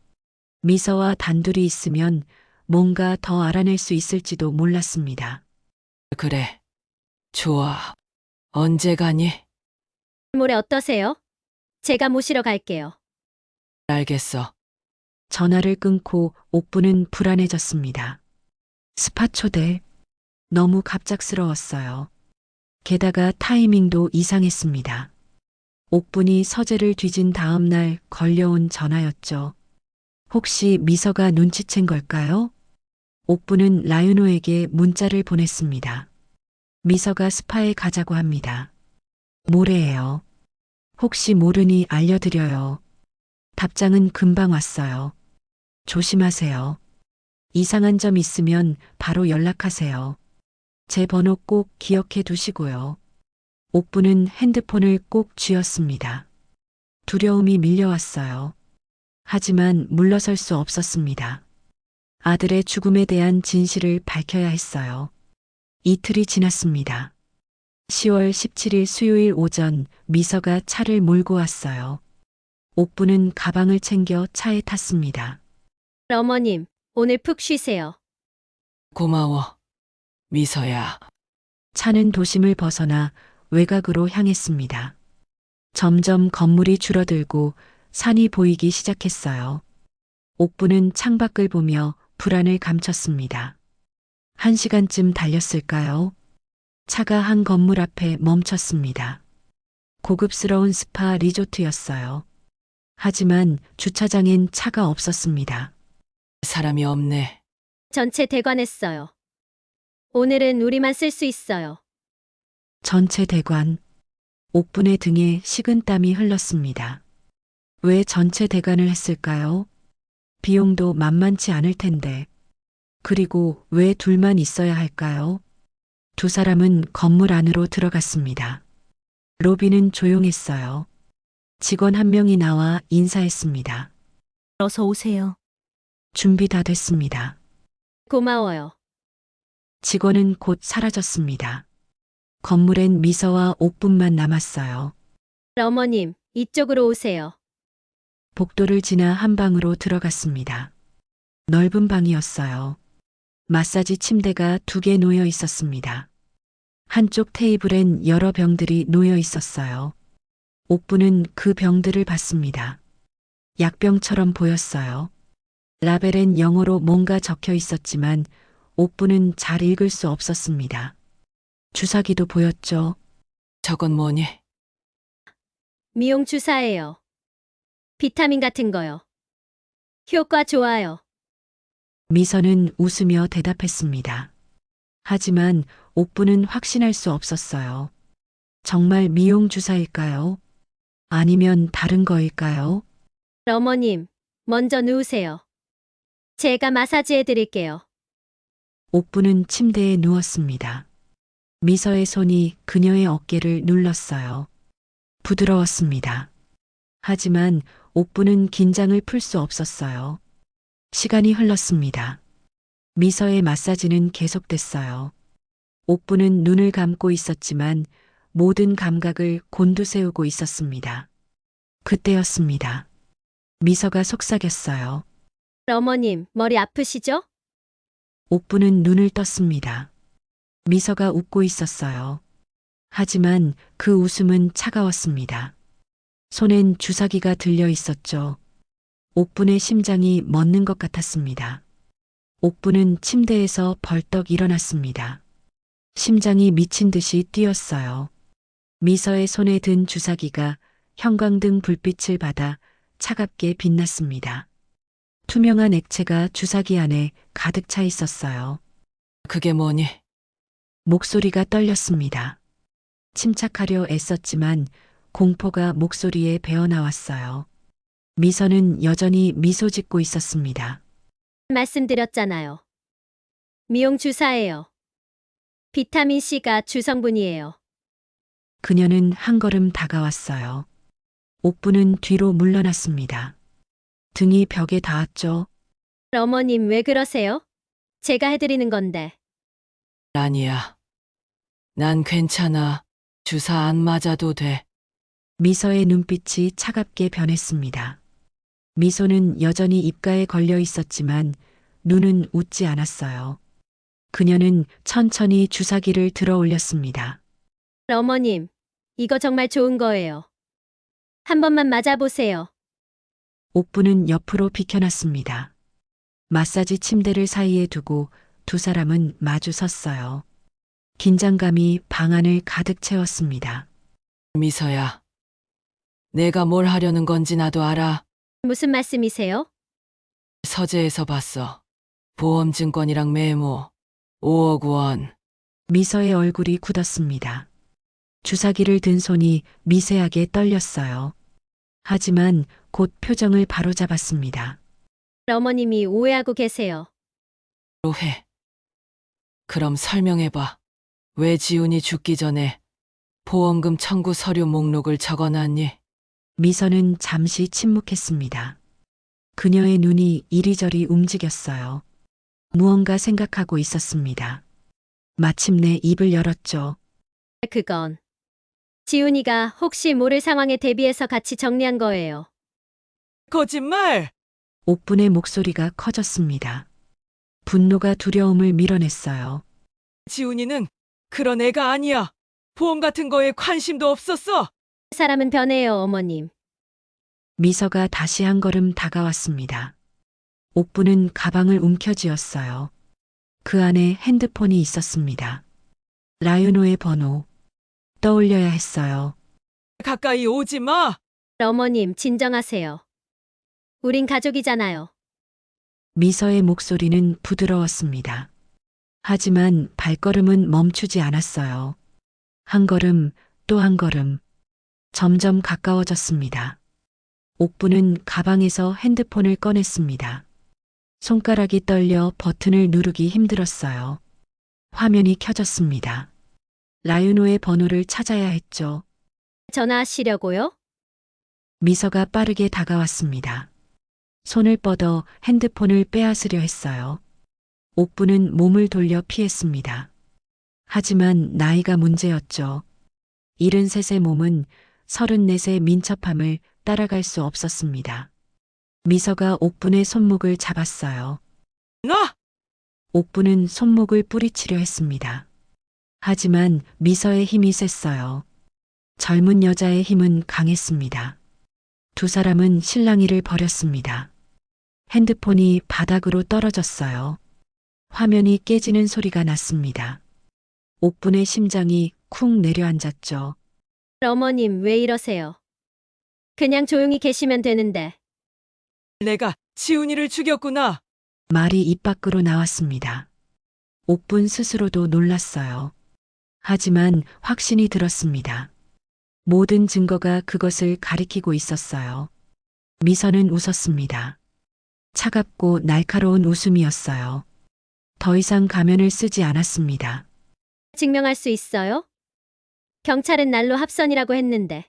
미서와 단둘이 있으면 뭔가 더 알아낼 수 있을지도 몰랐습니다. 그래. 좋아. 언제 가니? 모레 어떠세요? 제가 모시러 갈게요. 알겠어. 전화를 끊고 옥부는 불안해졌습니다. 스파 초대. 너무 갑작스러웠어요. 게다가 타이밍도 이상했습니다. 옥분이 서재를 뒤진 다음 날 걸려온 전화였죠. 혹시 미서가 눈치챈 걸까요? 옥부는 라윤호에게 문자를 보냈습니다. 미서가 스파에 가자고 합니다. 모레예요. 혹시 모르니 알려드려요. 답장은 금방 왔어요. 조심하세요. 이상한 점 있으면 바로 연락하세요. 제 번호 꼭 기억해 두시고요. 옥부는 핸드폰을 꼭 쥐었습니다. 두려움이 밀려왔어요. 하지만 물러설 수 없었습니다. 아들의 죽음에 대한 진실을 밝혀야 했어요. 이틀이 지났습니다. 10월 17일 수요일 오전 미서가 차를 몰고 왔어요. 옥부는 가방을 챙겨 차에 탔습니다. 어머님, 오늘 푹 쉬세요. 고마워. 미서야. 차는 도심을 벗어나 외곽으로 향했습니다. 점점 건물이 줄어들고 산이 보이기 시작했어요. 옥부는 창밖을 보며 불안을 감췄습니다. 1시간쯤 달렸을까요? 차가 한 건물 앞에 멈췄습니다. 고급스러운 스파 리조트였어요. 하지만 주차장엔 차가 없었습니다. 사람이 없네. 전체 대관했어요. 오늘은 우리만 쓸 수 있어요. 전체 대관. 옥분의 등에 식은땀이 흘렀습니다. 왜 전체 대관을 했을까요? 비용도 만만치 않을 텐데. 그리고 왜 둘만 있어야 할까요? 두 사람은 건물 안으로 들어갔습니다. 로비는 조용했어요. 직원 한 명이 나와 인사했습니다. 어서 오세요. 준비 다 됐습니다. 고마워요. 직원은 곧 사라졌습니다. 건물엔 미서와 옥분만 남았어요. 어머님, 이쪽으로 오세요. 복도를 지나 한 방으로 들어갔습니다. 넓은 방이었어요. 마사지 침대가 2개 놓여 있었습니다. 한쪽 테이블엔 여러 병들이 놓여 있었어요. 옥부는 그 병들을 봤습니다. 약병처럼 보였어요. 라벨엔 영어로 뭔가 적혀 있었지만 옥부는 잘 읽을 수 없었습니다. 주사기도 보였죠. 저건 뭐니? 미용 주사예요. 비타민 같은 거요. 효과 좋아요. 미선은 웃으며 대답했습니다. 하지만 옥부는 확신할 수 없었어요. 정말 미용 주사일까요? 아니면 다른 거일까요? 어머님, 먼저 누우세요. 제가 마사지해 드릴게요. 옥부는 침대에 누웠습니다. 미서의 손이 그녀의 어깨를 눌렀어요. 부드러웠습니다. 하지만 옥부는 긴장을 풀 수 없었어요. 시간이 흘렀습니다. 미서의 마사지는 계속됐어요. 옥부는 눈을 감고 있었지만 모든 감각을 곤두세우고 있었습니다. 그때였습니다. 미서가 속삭였어요. 어머님, 머리 아프시죠? 옥부는 눈을 떴습니다. 미서가 웃고 있었어요. 하지만 그 웃음은 차가웠습니다. 손엔 주사기가 들려 있었죠. 옥분의 심장이 멎는 것 같았습니다. 옥분은 침대에서 벌떡 일어났습니다. 심장이 미친 듯이 뛰었어요. 미서의 손에 든 주사기가 형광등 불빛을 받아 차갑게 빛났습니다. 투명한 액체가 주사기 안에 가득 차 있었어요. 그게 뭐니? 목소리가 떨렸습니다. 침착하려 애썼지만 공포가 목소리에 배어나왔어요. 미서는 여전히 미소 짓고 있었습니다. 말씀드렸잖아요. 미용 주사예요. 비타민 C가 주성분이에요. 그녀는 한 걸음 다가왔어요. 옥부는 뒤로 물러났습니다. 등이 벽에 닿았죠. 어머님, 왜 그러세요? 제가 해드리는 건데. 아니야. 난 괜찮아. 주사 안 맞아도 돼. 미서의 눈빛이 차갑게 변했습니다. 미소는 여전히 입가에 걸려 있었지만 눈은 웃지 않았어요. 그녀는 천천히 주사기를 들어 올렸습니다. 어머님, 이거 정말 좋은 거예요. 한 번만 맞아보세요. 옥부는 옆으로 비켜났습니다. 마사지 침대를 사이에 두고 두 사람은 마주 섰어요. 긴장감이 방 안을 가득 채웠습니다. 미서야. 내가 뭘 하려는 건지 나도 알아. 무슨 말씀이세요? 서재에서 봤어. 보험증권이랑 메모. 5억 원. 미서의 얼굴이 굳었습니다. 주사기를 든 손이 미세하게 떨렸어요. 하지만 곧 표정을 바로잡았습니다. 어머님이 오해하고 계세요. 해. 그럼 설명해봐. 왜 지훈이 죽기 전에 보험금 청구 서류 목록을 적어놨니? 미서는 잠시 침묵했습니다. 그녀의 눈이 이리저리 움직였어요. 무언가 생각하고 있었습니다. 마침내 입을 열었죠. 그건 지훈이가 혹시 모를 상황에 대비해서 같이 정리한 거예요. 거짓말! 옥분의 목소리가 커졌습니다. 분노가 두려움을 밀어냈어요. 지훈이는 그런 애가 아니야. 보험 같은 거에 관심도 없었어. 사람은 변해요, 어머님. 미서가 다시 한 걸음 다가왔습니다. 옥부는 가방을 움켜쥐었어요. 그 안에 핸드폰이 있었습니다. 라유노의 번호. 떠올려야 했어요. 가까이 오지 마. 어머님, 진정하세요. 우린 가족이잖아요. 미서의 목소리는 부드러웠습니다. 하지만 발걸음은 멈추지 않았어요. 한 걸음, 또 한 걸음. 점점 가까워졌습니다. 옥부는 가방에서 핸드폰을 꺼냈습니다. 손가락이 떨려 버튼을 누르기 힘들었어요. 화면이 켜졌습니다. 라유노의 번호를 찾아야 했죠. 전화하시려고요? 미서가 빠르게 다가왔습니다. 손을 뻗어 핸드폰을 빼앗으려 했어요. 옥부는 몸을 돌려 피했습니다. 하지만 나이가 문제였죠. 73의 몸은 34의 민첩함을 따라갈 수 없었습니다. 미서가 옥분의 손목을 잡았어요. 놔! 옥분은 손목을 뿌리치려 했습니다. 하지만 미서의 힘이 셌어요. 젊은 여자의 힘은 강했습니다. 두 사람은 실랑이를 벌였습니다. 핸드폰이 바닥으로 떨어졌어요. 화면이 깨지는 소리가 났습니다. 옥분의 심장이 쿵 내려앉았죠. 어머님, 왜 이러세요? 그냥 조용히 계시면 되는데. 내가 지훈이를 죽였구나. 말이 입 밖으로 나왔습니다. 옥분 스스로도 놀랐어요. 하지만 확신이 들었습니다. 모든 증거가 그것을 가리키고 있었어요. 미서는 웃었습니다. 차갑고 날카로운 웃음이었어요. 더 이상 가면을 쓰지 않았습니다. 증명할 수 있어요? 경찰은 날로 합선이라고 했는데.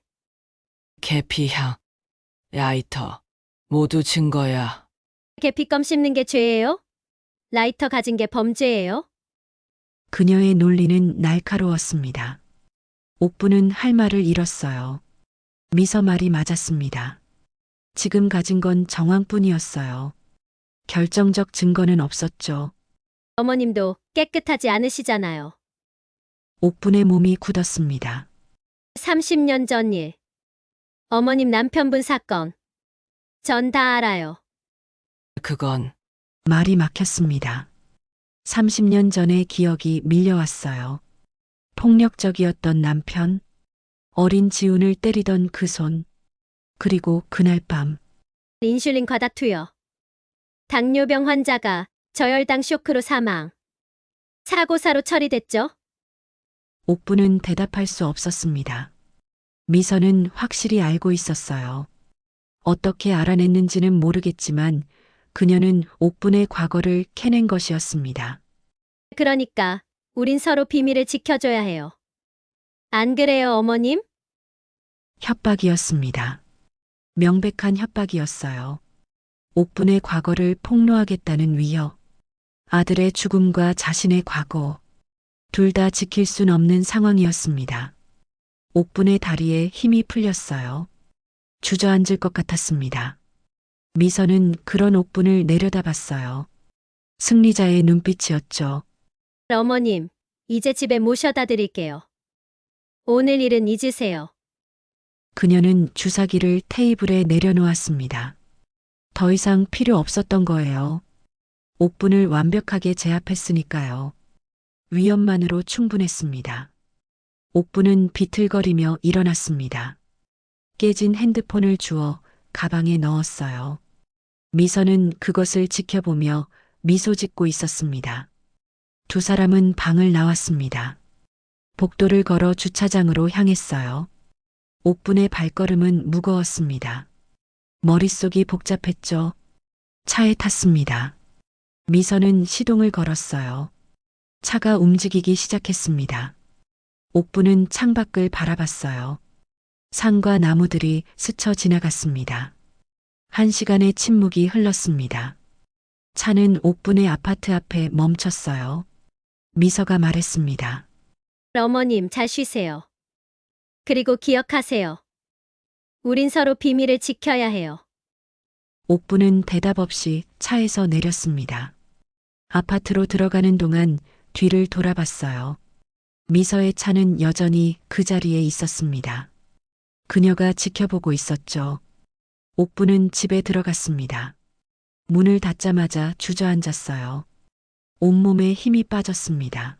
계피향, 라이터, 모두 증거야. 계피껌 씹는 게 죄예요? 라이터 가진 게 범죄예요? 그녀의 논리는 날카로웠습니다. 옥부는 할 말을 잃었어요. 미서 말이 맞았습니다. 지금 가진 건 정황뿐이었어요. 결정적 증거는 없었죠. 어머님도 깨끗하지 않으시잖아요. 옥분의 몸이 굳었습니다. 30년 전 일. 어머님 남편분 사건. 전 다 알아요. 그건 말이 막혔습니다. 30년 전의 기억이 밀려왔어요. 폭력적이었던 남편, 어린 지훈을 때리던 그 손, 그리고 그날 밤 인슐린 과다 투여. 당뇨병 환자가 저혈당 쇼크로 사망. 사고사로 처리됐죠? 옥부는 대답할 수 없었습니다. 미서는 확실히 알고 있었어요. 어떻게 알아냈는지는 모르겠지만 그녀는 옥분의 과거를 캐낸 것이었습니다. 그러니까 우린 서로 비밀을 지켜줘야 해요. 안 그래요, 어머님? 협박이었습니다. 명백한 협박이었어요. 옥분의 과거를 폭로하겠다는 위협, 아들의 죽음과 자신의 과거, 둘 다 지킬 순 없는 상황이었습니다. 옥분의 다리에 힘이 풀렸어요. 주저앉을 것 같았습니다. 미서는 그런 옥분을 내려다봤어요. 승리자의 눈빛이었죠. 어머님, 이제 집에 모셔다 드릴게요. 오늘 일은 잊으세요. 그녀는 주사기를 테이블에 내려놓았습니다. 더 이상 필요 없었던 거예요. 옥분을 완벽하게 제압했으니까요. 위험만으로 충분했습니다. 옥분은 비틀거리며 일어났습니다. 깨진 핸드폰을 주워 가방에 넣었어요. 미서는 그것을 지켜보며 미소 짓고 있었습니다. 두 사람은 방을 나왔습니다. 복도를 걸어 주차장으로 향했어요. 옥분의 발걸음은 무거웠습니다. 머릿속이 복잡했죠. 차에 탔습니다. 미서는 시동을 걸었어요. 차가 움직이기 시작했습니다. 옥분은 창밖을 바라봤어요. 산과 나무들이 스쳐 지나갔습니다. 1시간의 침묵이 흘렀습니다. 차는 옥분의 아파트 앞에 멈췄어요. 미서가 말했습니다. 어머님, 잘 쉬세요. 그리고 기억하세요. 우린 서로 비밀을 지켜야 해요. 옥분은 대답 없이 차에서 내렸습니다. 아파트로 들어가는 동안 뒤를 돌아봤어요. 미서의 차는 여전히 그 자리에 있었습니다. 그녀가 지켜보고 있었죠. 옥분은 집에 들어갔습니다. 문을 닫자마자 주저앉았어요. 온몸에 힘이 빠졌습니다.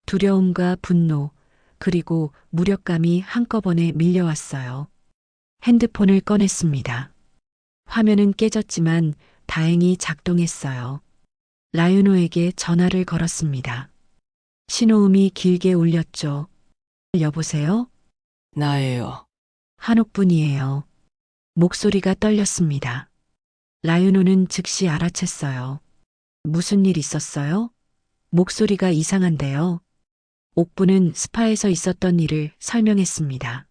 두려움과 분노, 그리고 무력감이 한꺼번에 밀려왔어요. 핸드폰을 꺼냈습니다. 화면은 깨졌지만 다행히 작동했어요. 라유노에게 전화를 걸었습니다. 신호음이 길게 울렸죠. 여보세요? 나예요. 한옥분이에요. 목소리가 떨렸습니다. 라유노는 즉시 알아챘어요. 무슨 일 있었어요? 목소리가 이상한데요. 옥부는 스파에서 있었던 일을 설명했습니다.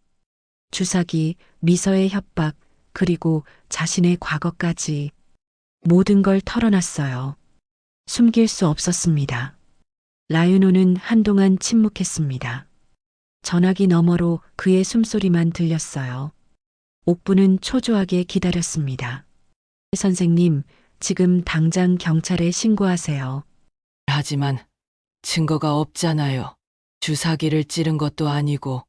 주사기, 미서의 협박, 그리고 자신의 과거까지 모든 걸 털어놨어요. 숨길 수 없었습니다. 라유노는 한동안 침묵했습니다. 전화기 너머로 그의 숨소리만 들렸어요. 옥부는 초조하게 기다렸습니다. 선생님, 지금 당장 경찰에 신고하세요. 하지만 증거가 없잖아요. 주사기를 찌른 것도 아니고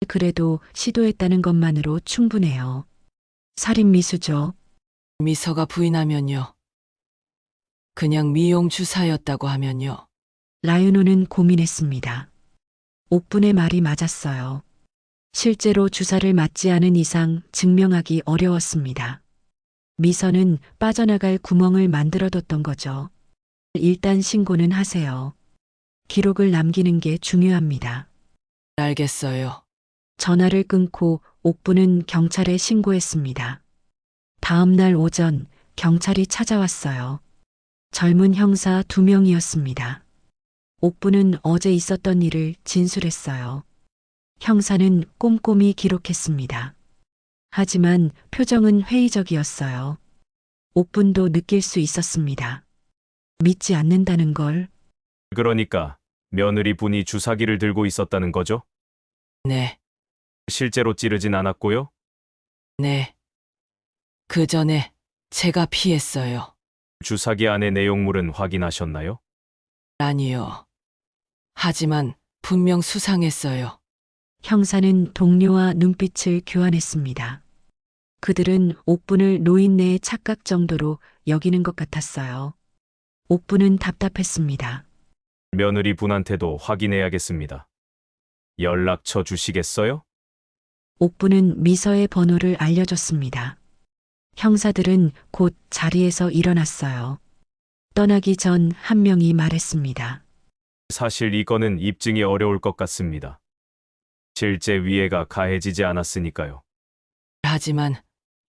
그래도 시도했다는 것만으로 충분해요. 살인 미수죠. 미서가 부인하면요. 그냥 미용 주사였다고 하면요. 라윤호는 고민했습니다. 옥분의 말이 맞았어요. 실제로 주사를 맞지 않은 이상 증명하기 어려웠습니다. 미서는 빠져나갈 구멍을 만들어뒀던 거죠. 일단 신고는 하세요. 기록을 남기는 게 중요합니다. 알겠어요. 전화를 끊고 옥부는 경찰에 신고했습니다. 다음 날 오전 경찰이 찾아왔어요. 젊은 형사 2명이었습니다. 옥부는 어제 있었던 일을 진술했어요. 형사는 꼼꼼히 기록했습니다. 하지만 표정은 회의적이었어요. 옥분도 느낄 수 있었습니다. 믿지 않는다는 걸. 그러니까 며느리 분이 주사기를 들고 있었다는 거죠? 네, 실제로 찌르진 않았고요? 네. 그 전에 제가 피했어요. 주사기 안의 내용물은 확인하셨나요? 아니요. 하지만 분명 수상했어요. 형사는 동료와 눈빛을 교환했습니다. 그들은 옥분을 노인네의 착각 정도로 여기는 것 같았어요. 옥분은 답답했습니다. 며느리 분한테도 확인해야겠습니다. 연락처 주시겠어요? 옥분은 미서의 번호를 알려줬습니다. 형사들은 곧 자리에서 일어났어요. 떠나기 전 한 명이 말했습니다. 사실 이거는 입증이 어려울 것 같습니다. 실제 위해가 가해지지 않았으니까요. 하지만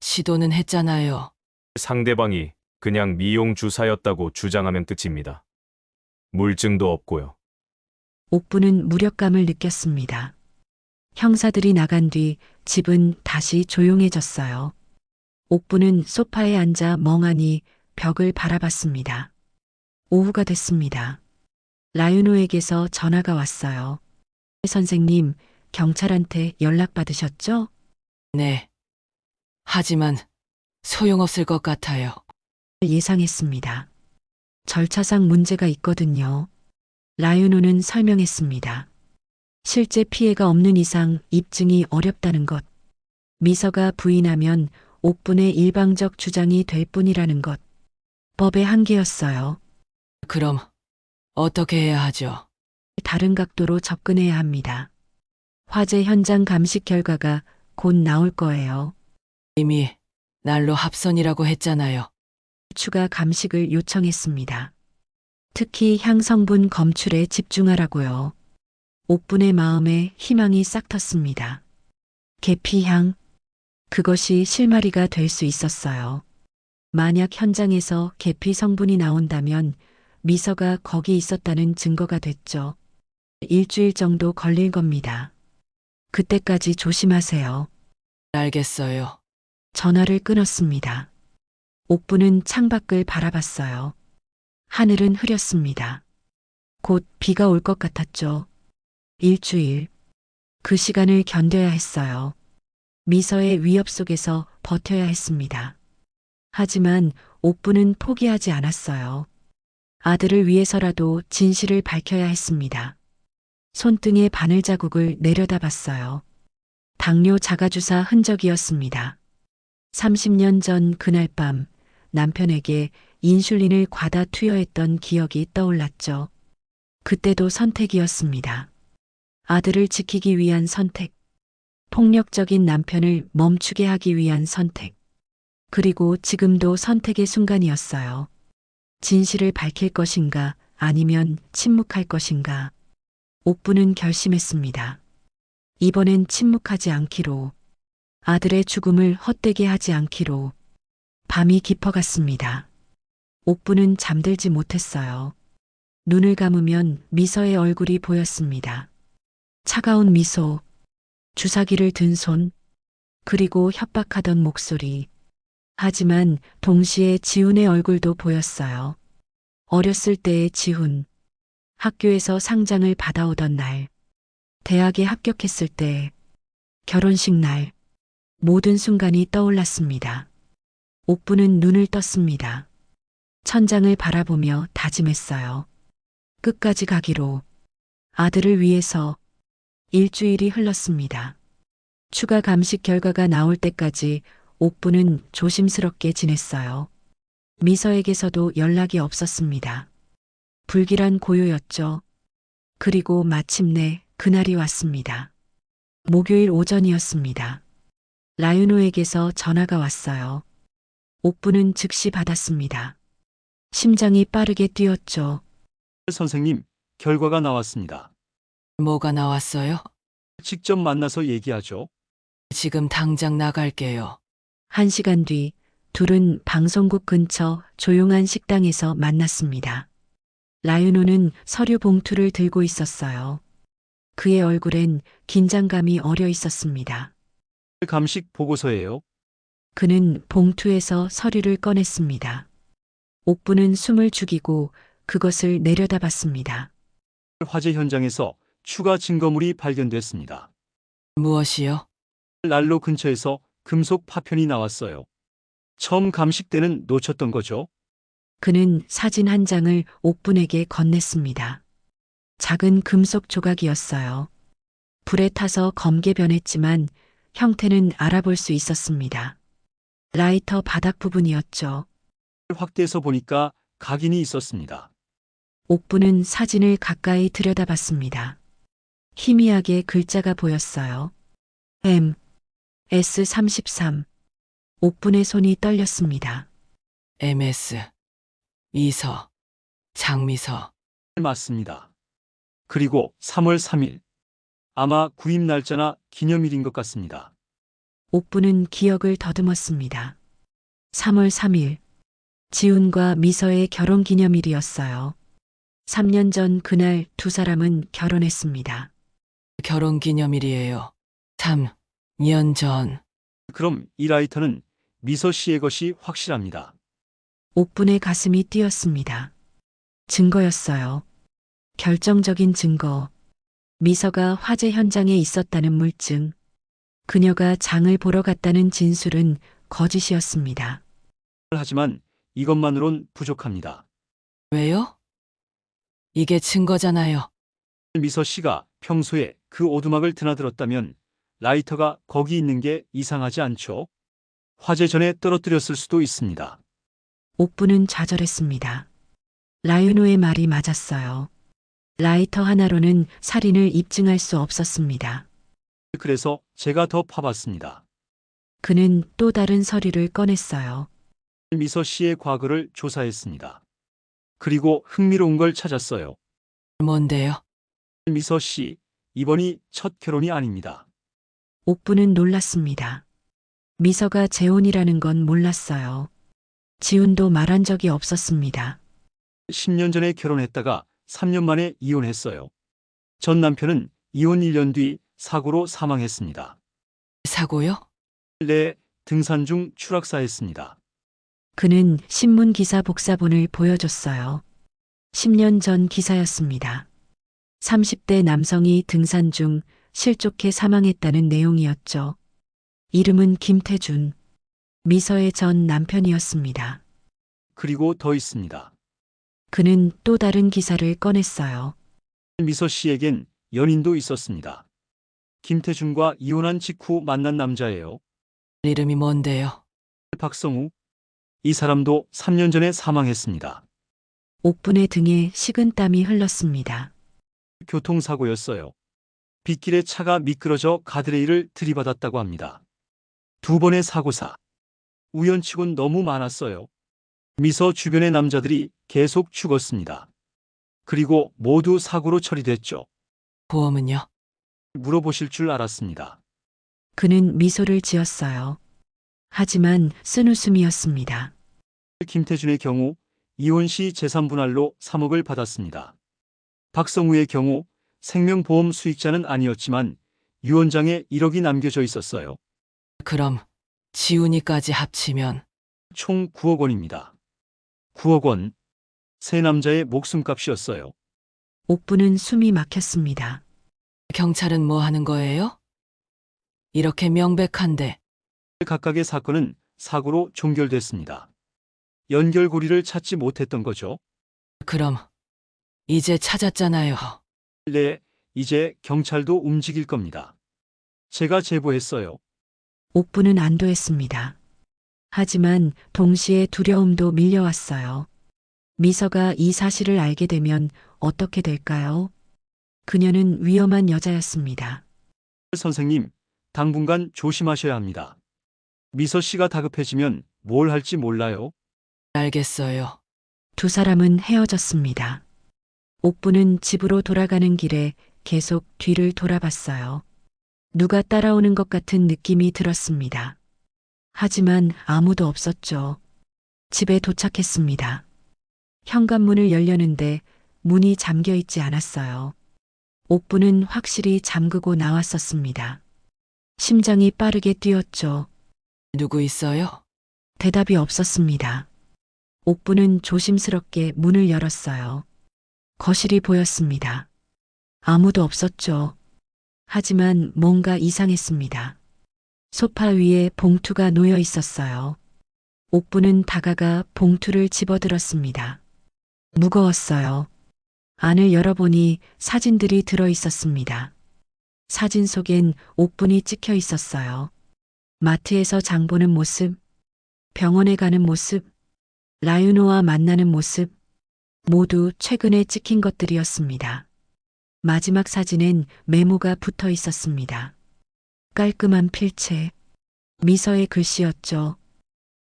시도는 했잖아요. 상대방이 그냥 미용 주사였다고 주장하면 끝입니다. 물증도 없고요. 옥부는 무력감을 느꼈습니다. 형사들이 나간 뒤 집은 다시 조용해졌어요. 옥부는 소파에 앉아 멍하니 벽을 바라봤습니다. 오후가 됐습니다. 라윤호에게서 전화가 왔어요. 선생님, 경찰한테 연락 받으셨죠? 네. 하지만 소용없을 것 같아요. 예상했습니다. 절차상 문제가 있거든요. 라윤호는 설명했습니다. 실제 피해가 없는 이상 입증이 어렵다는 것. 미서가 부인하면 옥분의 일방적 주장이 될 뿐이라는 것. 법의 한계였어요. 그럼 어떻게 해야 하죠? 다른 각도로 접근해야 합니다. 화재 현장 감식 결과가 곧 나올 거예요. 이미 날로 합선이라고 했잖아요. 추가 감식을 요청했습니다. 특히 향 성분 검출에 집중하라고요. 옥분의 마음에 희망이 싹 텄습니다. 계피향. 그것이 실마리가 될 수 있었어요. 만약 현장에서 계피 성분이 나온다면 미서가 거기 있었다는 증거가 됐죠. 일주일 정도 걸릴 겁니다. 그때까지 조심하세요. 알겠어요. 전화를 끊었습니다. 옥부는 창밖을 바라봤어요. 하늘은 흐렸습니다. 곧 비가 올 것 같았죠. 일주일. 그 시간을 견뎌야 했어요. 미서의 위협 속에서 버텨야 했습니다. 하지만 옥부는 포기하지 않았어요. 아들을 위해서라도 진실을 밝혀야 했습니다. 손등에 바늘 자국을 내려다봤어요. 당뇨 자가주사 흔적이었습니다. 30년 전 그날 밤 남편에게 인슐린을 과다 투여했던 기억이 떠올랐죠. 그때도 선택이었습니다. 아들을 지키기 위한 선택. 폭력적인 남편을 멈추게 하기 위한 선택. 그리고 지금도 선택의 순간이었어요. 진실을 밝힐 것인가 아니면 침묵할 것인가. 옥부는 결심했습니다. 이번엔 침묵하지 않기로. 아들의 죽음을 헛되게 하지 않기로. 밤이 깊어갔습니다. 옥부는 잠들지 못했어요. 눈을 감으면 미서의 얼굴이 보였습니다. 차가운 미소, 주사기를 든 손, 그리고 협박하던 목소리. 하지만 동시에 지훈의 얼굴도 보였어요. 어렸을 때의 지훈. 학교에서 상장을 받아오던 날. 대학에 합격했을 때. 결혼식 날. 모든 순간이 떠올랐습니다. 옥부는 눈을 떴습니다. 천장을 바라보며 다짐했어요. 끝까지 가기로. 아들을 위해서 일주일이 흘렀습니다. 추가 감식 결과가 나올 때까지 옥부는 조심스럽게 지냈어요. 미서에게서도 연락이 없었습니다. 불길한 고요였죠. 그리고 마침내 그날이 왔습니다. 목요일 오전이었습니다. 라윤호에게서 전화가 왔어요. 옥부는 즉시 받았습니다. 심장이 빠르게 뛰었죠. 선생님, 결과가 나왔습니다. 뭐가 나왔어요? 직접 만나서 얘기하죠. 지금 당장 나갈게요. 1시간 뒤 둘은 방송국 근처 조용한 식당에서 만났습니다. 라윤호는 서류 봉투를 들고 있었어요. 그의 얼굴엔 긴장감이 어려 있었습니다. 감식 보고서예요. 그는 봉투에서 서류를 꺼냈습니다. 옥부는 숨을 죽이고 그것을 내려다봤습니다. 화재 현장에서 추가 증거물이 발견됐습니다. 무엇이요? 난로 근처에서 금속 파편이 나왔어요. 처음 감식 때는 놓쳤던 거죠. 그는 사진 한 장을 옥분에게 건넸습니다. 작은 금속 조각이었어요. 불에 타서 검게 변했지만 형태는 알아볼 수 있었습니다. 라이터 바닥 부분이었죠. 확대해서 보니까 각인이 있었습니다. 옥부는 사진을 가까이 들여다봤습니다. 희미하게 글자가 보였어요. M, S33. 옥분의 손이 떨렸습니다. MS, 이서, 장미서. 맞습니다. 그리고 3월 3일. 아마 구입 날짜나 기념일인 것 같습니다. 옥부는 기억을 더듬었습니다. 3월 3일. 지훈과 미서의 결혼 기념일이었어요. 3년 전 그날 두 사람은 결혼했습니다. 결혼 기념일이에요. 3년 전. 그럼 이 라이터는 미서 씨의 것이 확실합니다. 옥분의 가슴이 뛰었습니다. 증거였어요. 결정적인 증거. 미서가 화재 현장에 있었다는 물증. 그녀가 장을 보러 갔다는 진술은 거짓이었습니다. 하지만 이것만으론 부족합니다. 왜요? 이게 증거잖아요. 미서 씨가 평소에 그 오두막을 드나들었다면 라이터가 거기 있는 게 이상하지 않죠? 화재 전에 떨어뜨렸을 수도 있습니다. 옥부는 좌절했습니다. 라윤호의 말이 맞았어요. 라이터 하나로는 살인을 입증할 수 없었습니다. 그래서 제가 더 파봤습니다. 그는 또 다른 서류를 꺼냈어요. 미서 씨의 과거를 조사했습니다. 그리고 흥미로운 걸 찾았어요. 뭔데요? 미서 씨, 이번이 첫 결혼이 아닙니다. 옥부는 놀랐습니다. 미서가 재혼이라는 건 몰랐어요. 지훈도 말한 적이 없었습니다. 10년 전에 결혼했다가 3년 만에 이혼했어요. 전 남편은 이혼 1년 뒤 사고로 사망했습니다. 사고요? 네, 등산 중 추락사했습니다. 그는 신문 기사 복사본을 보여줬어요. 10년 전 기사였습니다. 30대 남성이 등산 중 실족해 사망했다는 내용이었죠. 이름은 김태준. 미서의 전 남편이었습니다. 그리고 더 있습니다. 그는 또 다른 기사를 꺼냈어요. 미서 씨에겐 연인도 있었습니다. 김태준과 이혼한 직후 만난 남자예요. 이름이 뭔데요? 박성우. 이 사람도 3년 전에 사망했습니다. 옥분의 등에 식은땀이 흘렀습니다. 교통사고였어요. 빗길에 차가 미끄러져 가드레일을 들이받았다고 합니다. 2번의 사고사. 우연치곤 너무 많았어요. 미서 주변의 남자들이 계속 죽었습니다. 그리고 모두 사고로 처리됐죠. 보험은요? 물어보실 줄 알았습니다. 그는 미소를 지었어요. 하지만 쓴웃음이었습니다. 김태준의 경우 이혼 시 재산 분할로 3억을 받았습니다. 박성우의 경우 생명보험 수익자는 아니었지만 유언장에 1억이 남겨져 있었어요. 그럼 지훈이까지 합치면 총 9억 원입니다. 9억 원. 세 남자의 목숨값이었어요. 옥부는 숨이 막혔습니다. 경찰은 뭐 하는 거예요? 이렇게 명백한데. 각각의 사건은 사고로 종결됐습니다. 연결고리를 찾지 못했던 거죠. 그럼 이제 찾았잖아요. 네, 이제 경찰도 움직일 겁니다. 제가 제보했어요. 옥부는 안도했습니다. 하지만 동시에 두려움도 밀려왔어요. 미서가 이 사실을 알게 되면 어떻게 될까요? 그녀는 위험한 여자였습니다. 선생님, 당분간 조심하셔야 합니다. 미서 씨가 다급해지면 뭘 할지 몰라요. 알겠어요. 두 사람은 헤어졌습니다. 옥부는 집으로 돌아가는 길에 계속 뒤를 돌아봤어요. 누가 따라오는 것 같은 느낌이 들었습니다. 하지만 아무도 없었죠. 집에 도착했습니다. 현관문을 열려는데 문이 잠겨 있지 않았어요. 옥부는 확실히 잠그고 나왔었습니다. 심장이 빠르게 뛰었죠. 누구 있어요? 대답이 없었습니다. 옥부는 조심스럽게 문을 열었어요. 거실이 보였습니다. 아무도 없었죠. 하지만 뭔가 이상했습니다. 소파 위에 봉투가 놓여 있었어요. 옥부는 다가가 봉투를 집어들었습니다. 무거웠어요. 안을 열어보니 사진들이 들어 있었습니다. 사진 속엔 옥분이 찍혀 있었어요. 마트에서 장 보는 모습, 병원에 가는 모습, 라유노와 만나는 모습, 모두 최근에 찍힌 것들이었습니다. 마지막 사진엔 메모가 붙어 있었습니다. 깔끔한 필체, 미서의 글씨였죠.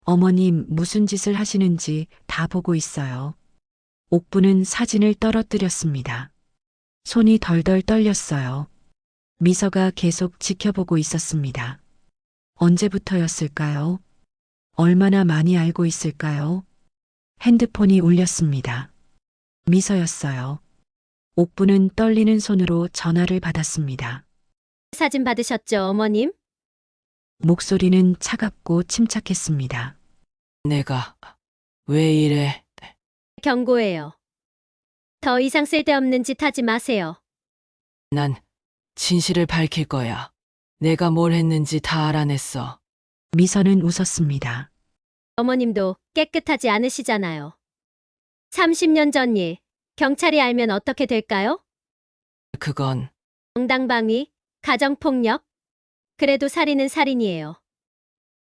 어머님 무슨 짓을 하시는지 다 보고 있어요. 옥부는 사진을 떨어뜨렸습니다. 손이 덜덜 떨렸어요. 미서가 계속 지켜보고 있었습니다. 언제부터였을까요? 얼마나 많이 알고 있을까요? 핸드폰이 울렸습니다. 미서였어요. 옥부는 떨리는 손으로 전화를 받았습니다. 사진 받으셨죠, 어머님? 목소리는 차갑고 침착했습니다. 내가 왜 이래? 경고해요. 더 이상 쓸데없는 짓 하지 마세요. 난 진실을 밝힐 거야. 내가 뭘 했는지 다 알아냈어. 미서는 웃었습니다. 어머님도 깨끗하지 않으시잖아요. 30년 전 일, 경찰이 알면 어떻게 될까요? 그건 정당방위, 가정폭력. 그래도 살인은 살인이에요.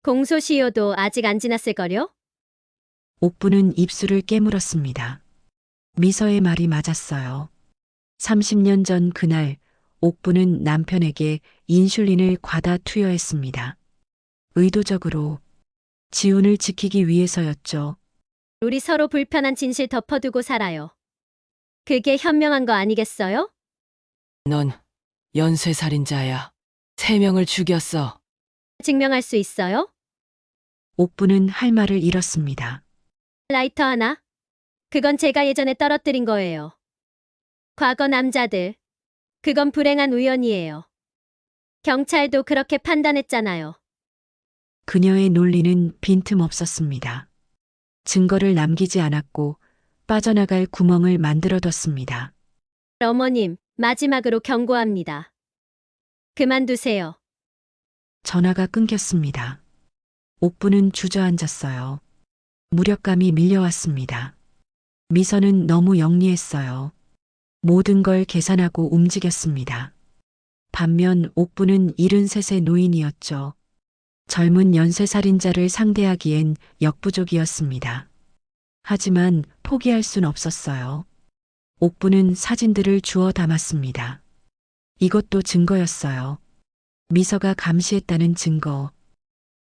공소시효도 아직 안 지났을걸요? 옥부는 입술을 깨물었습니다. 미서의 말이 맞았어요. 30년 전 그날 옥부는 남편에게 인슐린을 과다 투여했습니다. 의도적으로 지훈을 지키기 위해서였죠. 우리 서로 불편한 진실 덮어두고 살아요. 그게 현명한 거 아니겠어요? 넌 연쇄살인자야. 3명을 죽였어. 증명할 수 있어요? 옥부는 할 말을 잃었습니다. 라이터 하나? 그건 제가 예전에 떨어뜨린 거예요. 과거 남자들. 그건 불행한 우연이에요. 경찰도 그렇게 판단했잖아요. 그녀의 논리는 빈틈없었습니다. 증거를 남기지 않았고 빠져나갈 구멍을 만들어뒀습니다. 어머님, 마지막으로 경고합니다. 그만두세요. 전화가 끊겼습니다. 옥부는 주저앉았어요. 무력감이 밀려왔습니다. 미서는 너무 영리했어요. 모든 걸 계산하고 움직였습니다. 반면 옥부는 73의 노인이었죠. 젊은 연쇄살인자를 상대하기엔 역부족이었습니다. 하지만 포기할 순 없었어요. 옥부는 사진들을 주워 담았습니다. 이것도 증거였어요. 미서가 감시했다는 증거,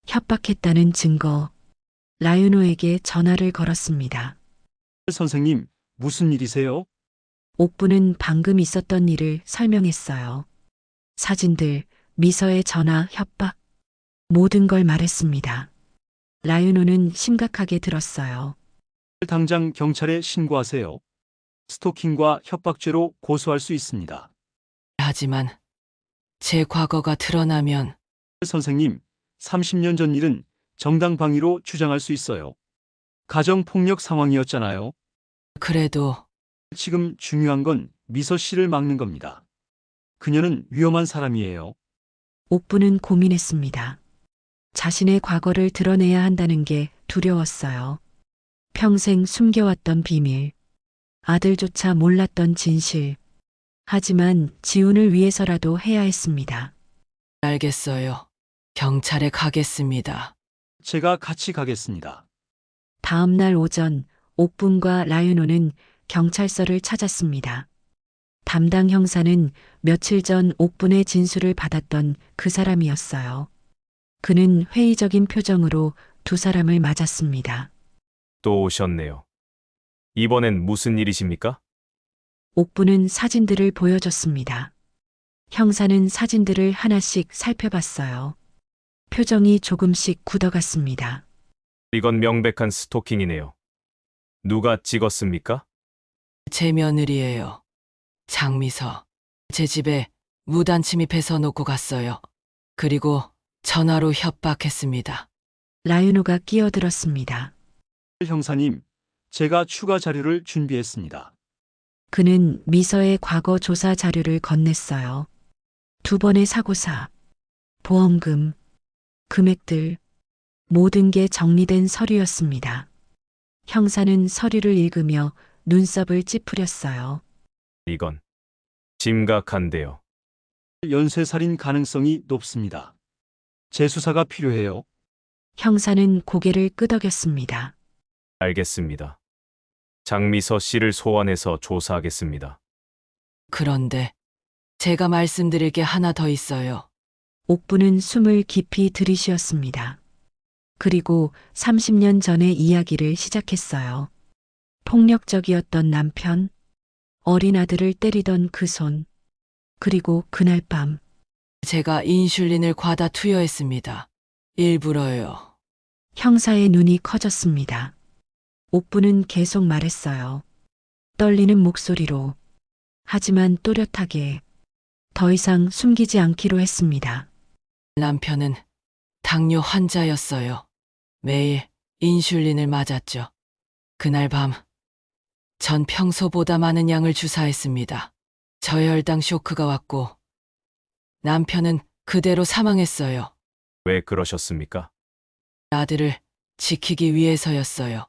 협박했다는 증거. 라유노에게 전화를 걸었습니다. 선생님, 무슨 일이세요? 옥부는 방금 있었던 일을 설명했어요. 사진들, 미서의 전화, 협박, 모든 걸 말했습니다. 라유노는 심각하게 들었어요. 당장 경찰에 신고하세요. 스토킹과 협박죄로 고소할 수 있습니다. 하지만 제 과거가 드러나면 선생님, 30년 전 일은 정당방위로 주장할 수 있어요. 가정폭력 상황이었잖아요. 그래도 지금 중요한 건 미서 씨를 막는 겁니다. 그녀는 위험한 사람이에요. 옥부는 고민했습니다. 자신의 과거를 드러내야 한다는 게 두려웠어요. 평생 숨겨왔던 비밀, 아들조차 몰랐던 진실. 하지만 지훈을 위해서라도 해야 했습니다. 알겠어요. 경찰에 가겠습니다. 제가 같이 가겠습니다. 다음 날 오전 옥분과 라윤호는 경찰서를 찾았습니다. 담당 형사는 며칠 전 옥분의 진술을 받았던 그 사람이었어요. 그는 회의적인 표정으로 두 사람을 맞았습니다. 또 오셨네요. 이번엔 무슨 일이십니까? 옥분은 사진들을 보여줬습니다. 형사는 사진들을 하나씩 살펴봤어요. 표정이 조금씩 굳어갔습니다. 이건 명백한 스토킹이네요. 누가 찍었습니까? 제 며느리예요. 장미서. 제 집에 무단 침입해서 놓고 갔어요. 그리고 전화로 협박했습니다. 라윤호가 끼어들었습니다. 형사님, 제가 추가 자료를 준비했습니다. 그는 미서의 과거 조사 자료를 건넸어요. 두 번의 사고사, 보험금, 금액들, 모든 게 정리된 서류였습니다. 형사는 서류를 읽으며 눈썹을 찌푸렸어요. 이건 심각한데요. 연쇄살인 가능성이 높습니다. 재수사가 필요해요. 형사는 고개를 끄덕였습니다. 알겠습니다. 장미서 씨를 소환해서 조사하겠습니다. 그런데 제가 말씀드릴 게 하나 더 있어요. 옥부는 숨을 깊이 들이쉬었습니다. 그리고 30년 전의 이야기를 시작했어요. 폭력적이었던 남편, 어린 아들을 때리던 그 손, 그리고 그날 밤 제가 인슐린을 과다 투여했습니다. 일부러요. 형사의 눈이 커졌습니다. 옥부는 계속 말했어요. 떨리는 목소리로. 하지만 또렷하게. 더 이상 숨기지 않기로 했습니다. 남편은 당뇨 환자였어요. 매일 인슐린을 맞았죠. 그날 밤, 전 평소보다 많은 양을 주사했습니다. 저혈당 쇼크가 왔고, 남편은 그대로 사망했어요. 왜 그러셨습니까? 아들을 지키기 위해서였어요.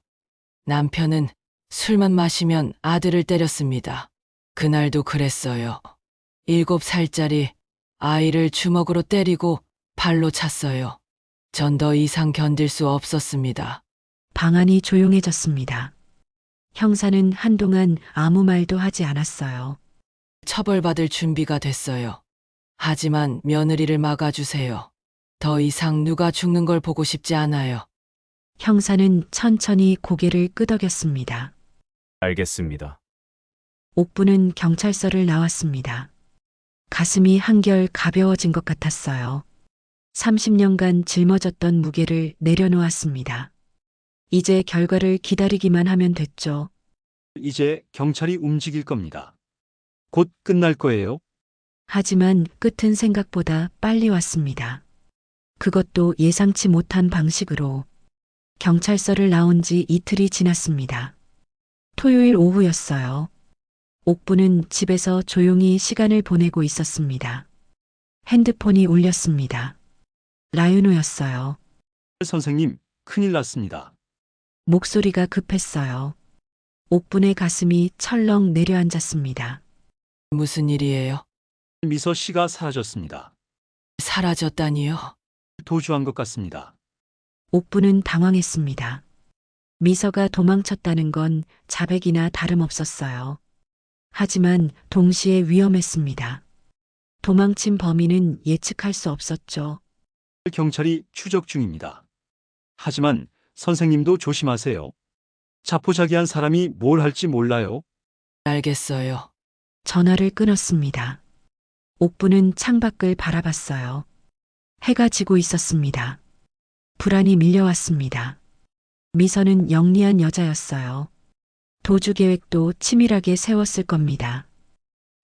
남편은 술만 마시면 아들을 때렸습니다. 그날도 그랬어요. 7살짜리 아이를 주먹으로 때리고 발로 찼어요. 전 더 이상 견딜 수 없었습니다. 방 안이 조용해졌습니다. 형사는 한동안 아무 말도 하지 않았어요. 처벌받을 준비가 됐어요. 하지만 며느리를 막아주세요. 더 이상 누가 죽는 걸 보고 싶지 않아요. 형사는 천천히 고개를 끄덕였습니다. 알겠습니다. 옥부는 경찰서를 나왔습니다. 가슴이 한결 가벼워진 것 같았어요. 30년간 짊어졌던 무게를 내려놓았습니다. 이제 결과를 기다리기만 하면 됐죠. 이제 경찰이 움직일 겁니다. 곧 끝날 거예요. 하지만 끝은 생각보다 빨리 왔습니다. 그것도 예상치 못한 방식으로. 경찰서를 나온 지 이틀이 지났습니다. 토요일 오후였어요. 옥부는 집에서 조용히 시간을 보내고 있었습니다. 핸드폰이 울렸습니다. 라윤호였어요. 선생님, 큰일 났습니다. 목소리가 급했어요. 옥분의 가슴이 철렁 내려앉았습니다. 무슨 일이에요? 미서 씨가 사라졌습니다. 사라졌다니요? 도주한 것 같습니다. 옥부는 당황했습니다. 미서가 도망쳤다는 건 자백이나 다름없었어요. 하지만 동시에 위험했습니다. 도망친 범인은 예측할 수 없었죠. 경찰이 추적 중입니다. 하지만 선생님도 조심하세요. 자포자기한 사람이 뭘 할지 몰라요. 알겠어요. 전화를 끊었습니다. 옥부는 창밖을 바라봤어요. 해가 지고 있었습니다. 불안이 밀려왔습니다. 미서는 영리한 여자였어요. 도주 계획도 치밀하게 세웠을 겁니다.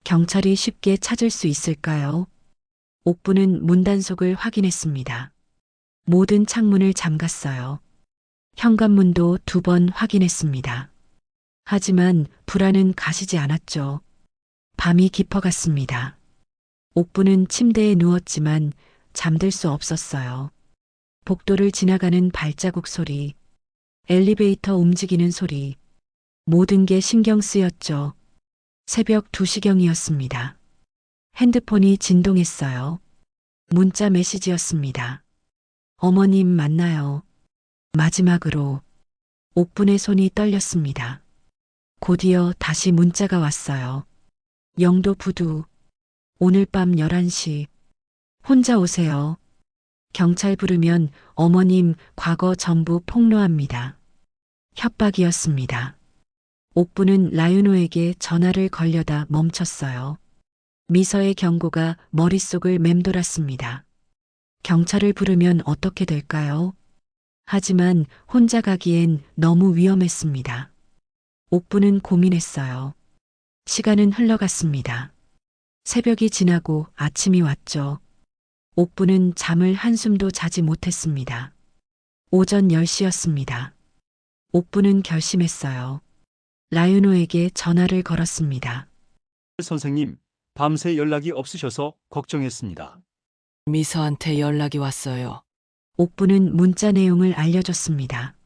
경찰이 쉽게 찾을 수 있을까요? 옥부는 문단속을 확인했습니다. 모든 창문을 잠갔어요. 현관문도 2번 확인했습니다. 하지만 불안은 가시지 않았죠. 밤이 깊어갔습니다. 옥부는 침대에 누웠지만 잠들 수 없었어요. 복도를 지나가는 발자국 소리, 엘리베이터 움직이는 소리, 모든 게 신경 쓰였죠. 새벽 2시경이었습니다. 핸드폰이 진동했어요. 문자 메시지였습니다. 어머님 만나요. 마지막으로 옥분의 손이 떨렸습니다. 곧이어 다시 문자가 왔어요. 영도 부두. 오늘 밤 11시. 혼자 오세요. 경찰 부르면 어머님 과거 전부 폭로합니다. 협박이었습니다. 옥부는 라윤호에게 전화를 걸려다 멈췄어요. 미서의 경고가 머릿속을 맴돌았습니다. 경찰을 부르면 어떻게 될까요? 하지만 혼자 가기엔 너무 위험했습니다. 옥부는 고민했어요. 시간은 흘러갔습니다. 새벽이 지나고 아침이 왔죠. 옥부는 잠을 한숨도 자지 못했습니다. 오전 10시였습니다. 옥부는 결심했어요. 라윤호에게 전화를 걸었습니다. 선생님, 밤새 연락이 없으셔서 걱정했습니다. 미서한테 연락이 왔어요. 옥부는 문자 내용을 알려줬습니다.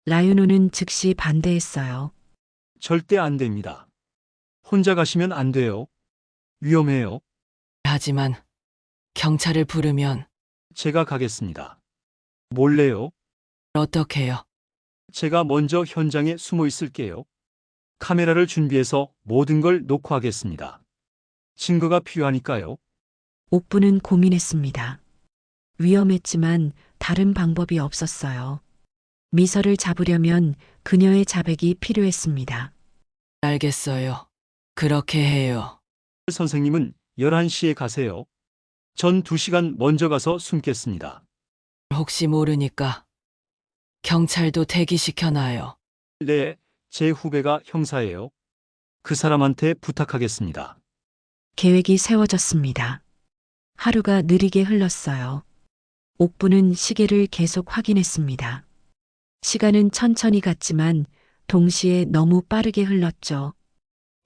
라윤호는 즉시 반대했어요. 절대 안 됩니다. 혼자 가시면 안 돼요. 위험해요. 하지만 경찰을 부르면 제가 가겠습니다. 몰래요. 어떡해요? 제가 먼저 현장에 숨어 있을게요. 카메라를 준비해서 모든 걸 녹화하겠습니다. 증거가 필요하니까요. 옥부는 고민했습니다. 위험했지만 다른 방법이 없었어요. 미서를 잡으려면 그녀의 자백이 필요했습니다. 알겠어요. 그렇게 해요. 선생님은 11시에 가세요. 전 2시간 먼저 가서 숨겠습니다. 혹시 모르니까 경찰도 대기시켜놔요. 네, 제 후배가 형사예요. 그 사람한테 부탁하겠습니다. 계획이 세워졌습니다. 하루가 느리게 흘렀어요. 옥부는 시계를 계속 확인했습니다. 시간은 천천히 갔지만 동시에 너무 빠르게 흘렀죠.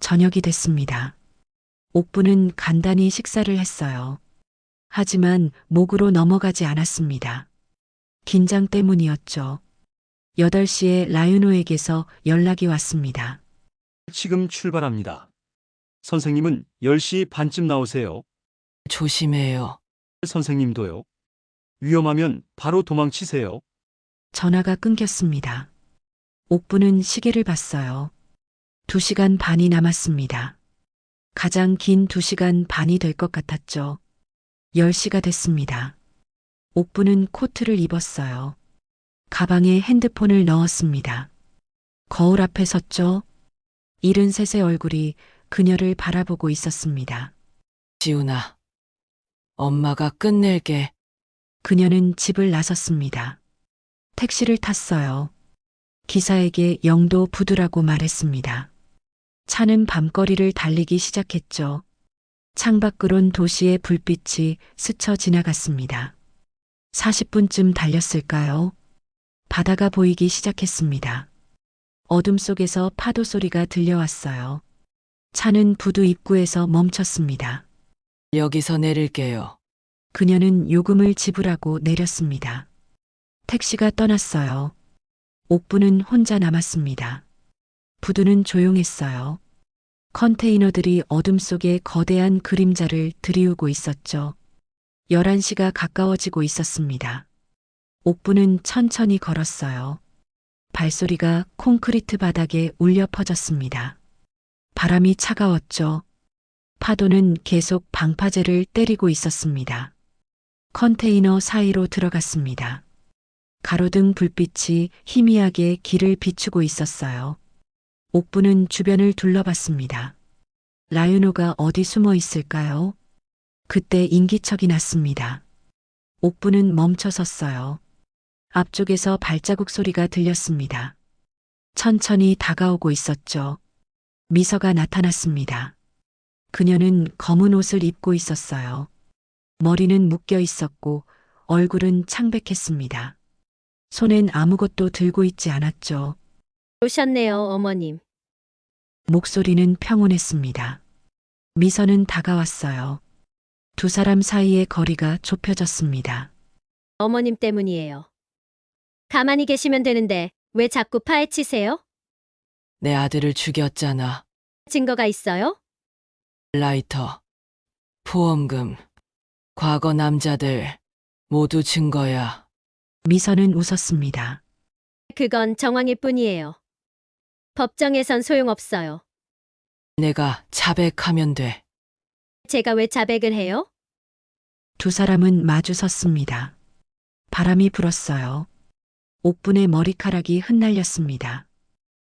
저녁이 됐습니다. 옥부는 간단히 식사를 했어요. 하지만 목으로 넘어가지 않았습니다. 긴장 때문이었죠. 8시에 라윤호에게서 연락이 왔습니다. 지금 출발합니다. 선생님은 10시 반쯤 나오세요. 조심해요. 선생님도요. 위험하면 바로 도망치세요. 전화가 끊겼습니다. 옥부는 시계를 봤어요. 2시간 반이 남았습니다. 가장 긴 2시간 반이 될 것 같았죠. 10시가 됐습니다. 옥부는 코트를 입었어요. 가방에 핸드폰을 넣었습니다. 거울 앞에 섰죠. 73의 얼굴이 그녀를 바라보고 있었습니다. 지훈아, 엄마가 끝낼게. 그녀는 집을 나섰습니다. 택시를 탔어요. 기사에게 영도 부두라고 말했습니다. 차는 밤거리를 달리기 시작했죠. 창밖으론 도시의 불빛이 스쳐 지나갔습니다. 40분쯤 달렸을까요? 바다가 보이기 시작했습니다. 어둠 속에서 파도 소리가 들려왔어요. 차는 부두 입구에서 멈췄습니다. 여기서 내릴게요. 그녀는 요금을 지불하고 내렸습니다. 택시가 떠났어요. 옥부는 혼자 남았습니다. 부두는 조용했어요. 컨테이너들이 어둠 속에 거대한 그림자를 드리우고 있었죠. 11시가 가까워지고 있었습니다. 옥부는 천천히 걸었어요. 발소리가 콘크리트 바닥에 울려 퍼졌습니다. 바람이 차가웠죠. 파도는 계속 방파제를 때리고 있었습니다. 컨테이너 사이로 들어갔습니다. 가로등 불빛이 희미하게 길을 비추고 있었어요. 옥부는 주변을 둘러봤습니다. 라윤호가 어디 숨어 있을까요? 그때 인기척이 났습니다. 옥부는 멈춰 섰어요. 앞쪽에서 발자국 소리가 들렸습니다. 천천히 다가오고 있었죠. 미서가 나타났습니다. 그녀는 검은 옷을 입고 있었어요. 머리는 묶여 있었고 얼굴은 창백했습니다. 손엔 아무것도 들고 있지 않았죠. 오셨네요, 어머님. 목소리는 평온했습니다. 미서는 다가왔어요. 두 사람 사이의 거리가 좁혀졌습니다. 어머님 때문이에요. 가만히 계시면 되는데 왜 자꾸 파헤치세요? 내 아들을 죽였잖아. 증거가 있어요? 라이터, 보험금, 과거 남자들 모두 증거야. 미선은 웃었습니다. 그건 정황일 뿐이에요. 법정에선 소용없어요. 내가 자백하면 돼. 제가 왜 자백을 해요? 두 사람은 마주 섰습니다. 바람이 불었어요. 옥분의 머리카락이 흩날렸습니다.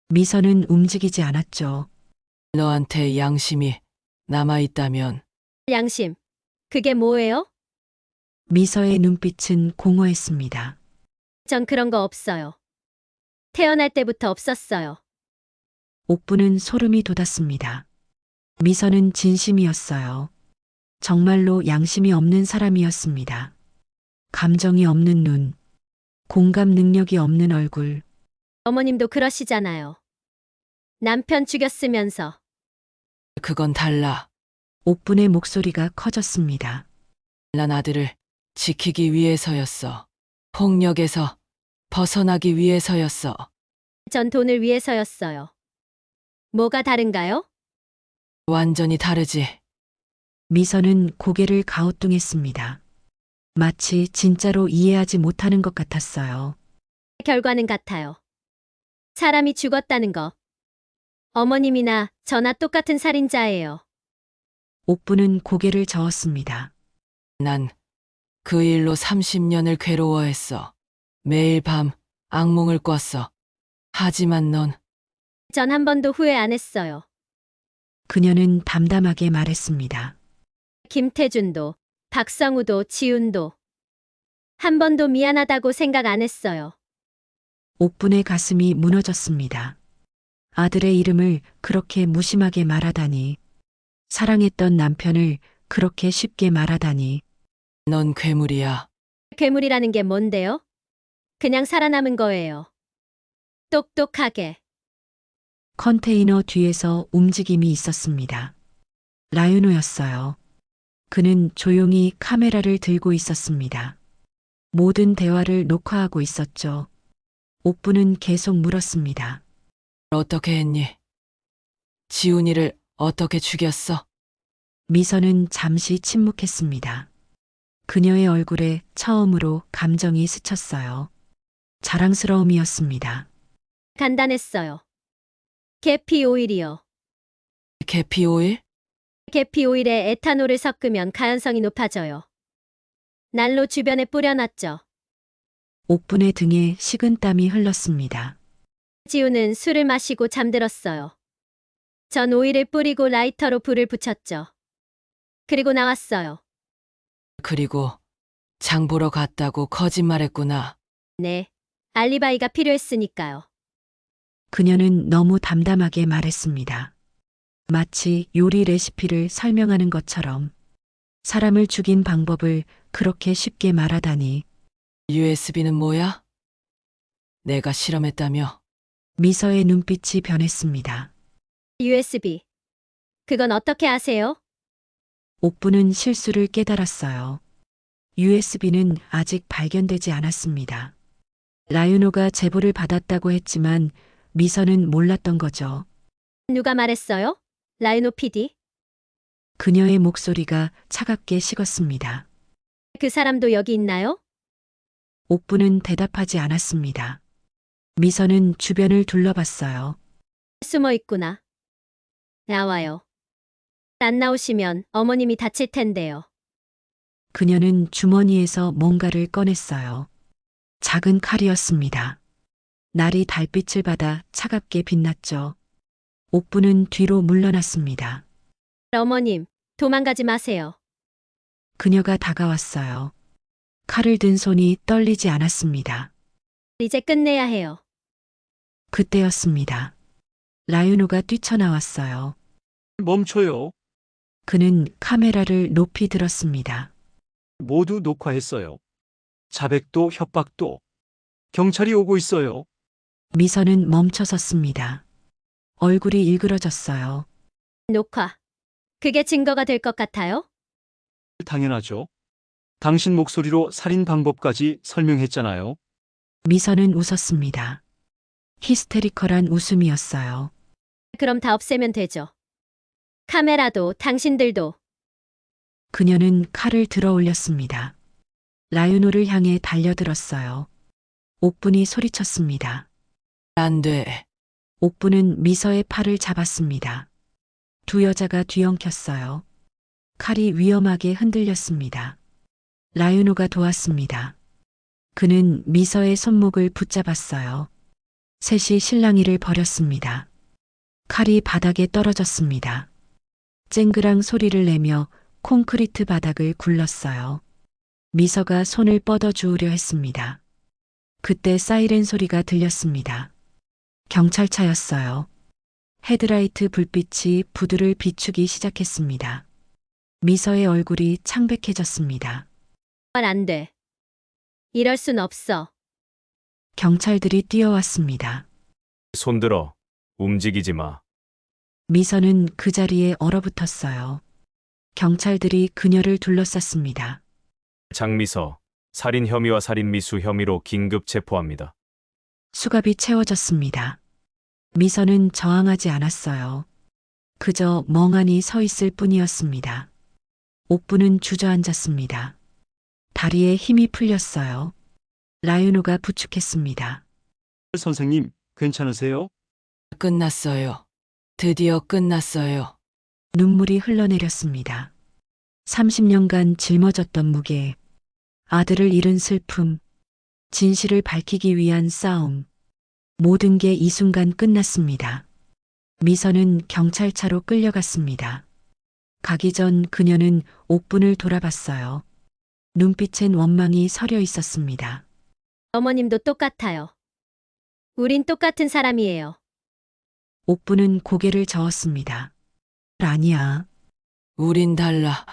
미선은 움직이지 않았죠. 너한테 양심이 남아있다면 양심. 그게 뭐예요? 미서의 눈빛은 공허했습니다. 전 그런 거 없어요. 태어날 때부터 없었어요. 옥부는 소름이 돋았습니다. 미선은 진심이었어요. 정말로 양심이 없는 사람이었습니다. 감정이 없는 눈, 공감 능력이 없는 얼굴, 어머님도 그러시잖아요. 남편 죽였으면서. 그건 달라. 옥분의 목소리가 커졌습니다. 난 아들을 지키기 위해서였어. 폭력에서 벗어나기 위해서였어. 전 돈을 위해서였어요. 뭐가 다른가요? 완전히 다르지. 미선은 고개를 가우뚱했습니다. 마치 진짜로 이해하지 못하는 것 같았어요. 결과는 같아요. 사람이 죽었다는 거. 어머님이나 저나 똑같은 살인자예요. 옥부는 고개를 저었습니다. 난 그 일로 30년을 괴로워했어. 매일 밤 악몽을 꿨어. 하지만 넌 전 한 번도 후회 안 했어요. 그녀는 담담하게 말했습니다. 김태준도, 박성우도, 지훈도. 한 번도 미안하다고 생각 안 했어요. 옥분의 가슴이 무너졌습니다. 아들의 이름을 그렇게 무심하게 말하다니. 사랑했던 남편을 그렇게 쉽게 말하다니. 넌 괴물이야. 괴물이라는 게 뭔데요? 그냥 살아남은 거예요. 똑똑하게. 컨테이너 뒤에서 움직임이 있었습니다. 라유노였어요. 그는 조용히 카메라를 들고 있었습니다. 모든 대화를 녹화하고 있었죠. 옥부는 계속 물었습니다. 어떻게 했니? 지훈이를 어떻게 죽였어? 미선은 잠시 침묵했습니다. 그녀의 얼굴에 처음으로 감정이 스쳤어요. 자랑스러움이었습니다. 간단했어요. 계피 오일이요. 계피 오일? 계피 오일에 에탄올을 섞으면 가연성이 높아져요. 난로 주변에 뿌려놨죠. 옥분의 등에 식은땀이 흘렀습니다. 지우는 술을 마시고 잠들었어요. 전 오일을 뿌리고 라이터로 불을 붙였죠. 그리고 나왔어요. 그리고 장 보러 갔다고 거짓말했구나. 네. 알리바이가 필요했으니까요. 그녀는 너무 담담하게 말했습니다. 마치 요리 레시피를 설명하는 것처럼. 사람을 죽인 방법을 그렇게 쉽게 말하다니. USB는 뭐야? 내가 실험했다며? 미서의 눈빛이 변했습니다. USB. 그건 어떻게 아세요? 옥부는 실수를 깨달았어요. USB는 아직 발견되지 않았습니다. 라유노가 제보를 받았다고 했지만 미서는 몰랐던 거죠. 누가 말했어요? 라이노 PD? 그녀의 목소리가 차갑게 식었습니다. 그 사람도 여기 있나요? 옥부는 대답하지 않았습니다. 미서는 주변을 둘러봤어요. 숨어 있구나. 나와요. 안 나오시면 어머님이 다칠 텐데요. 그녀는 주머니에서 뭔가를 꺼냈어요. 작은 칼이었습니다. 날이 달빛을 받아 차갑게 빛났죠. 옥부는 뒤로 물러났습니다. 어머님, 도망가지 마세요. 그녀가 다가왔어요. 칼을 든 손이 떨리지 않았습니다. 이제 끝내야 해요. 그때였습니다. 라유노가 뛰쳐나왔어요. 멈춰요. 그는 카메라를 높이 들었습니다. 모두 녹화했어요. 자백도 협박도. 경찰이 오고 있어요. 미선은 멈춰섰습니다. 얼굴이 일그러졌어요. 녹화. 그게 증거가 될 것 같아요? 당연하죠. 당신 목소리로 살인 방법까지 설명했잖아요. 미선은 웃었습니다. 히스테리컬한 웃음이었어요. 그럼 다 없애면 되죠. 카메라도 당신들도. 그녀는 칼을 들어 올렸습니다. 라유노를 향해 달려들었어요. 옥분이 소리쳤습니다. 안 돼. 옥분은 미서의 팔을 잡았습니다. 두 여자가 뒤엉켰어요. 칼이 위험하게 흔들렸습니다. 라유노가 도왔습니다. 그는 미서의 손목을 붙잡았어요. 셋이 실랑이를 벌였습니다. 칼이 바닥에 떨어졌습니다. 쨍그랑 소리를 내며 콘크리트 바닥을 굴렀어요. 미서가 손을 뻗어 주우려 했습니다. 그때 사이렌 소리가 들렸습니다. 경찰차였어요. 헤드라이트 불빛이 부두를 비추기 시작했습니다. 미서의 얼굴이 창백해졌습니다. 안 돼. 이럴 순 없어. 경찰들이 뛰어왔습니다. 손들어. 움직이지 마. 미서는 그 자리에 얼어붙었어요. 경찰들이 그녀를 둘러쌌습니다. 장미서, 살인 혐의와 살인 미수 혐의로 긴급 체포합니다. 수갑이 채워졌습니다. 미서는 저항하지 않았어요. 그저 멍하니 서 있을 뿐이었습니다. 옥부는 주저앉았습니다. 다리에 힘이 풀렸어요. 라유노가 부축했습니다. 선생님, 괜찮으세요? 끝났어요. 드디어 끝났어요. 눈물이 흘러내렸습니다. 30년간 짊어졌던 무게, 아들을 잃은 슬픔, 진실을 밝히기 위한 싸움, 모든 게 이 순간 끝났습니다. 미서는 경찰차로 끌려갔습니다. 가기 전 그녀는 옥분을 돌아봤어요. 눈빛엔 원망이 서려 있었습니다. 어머님도 똑같아요. 우린 똑같은 사람이에요. 옥분은 고개를 저었습니다. 아니야. 우린 달라.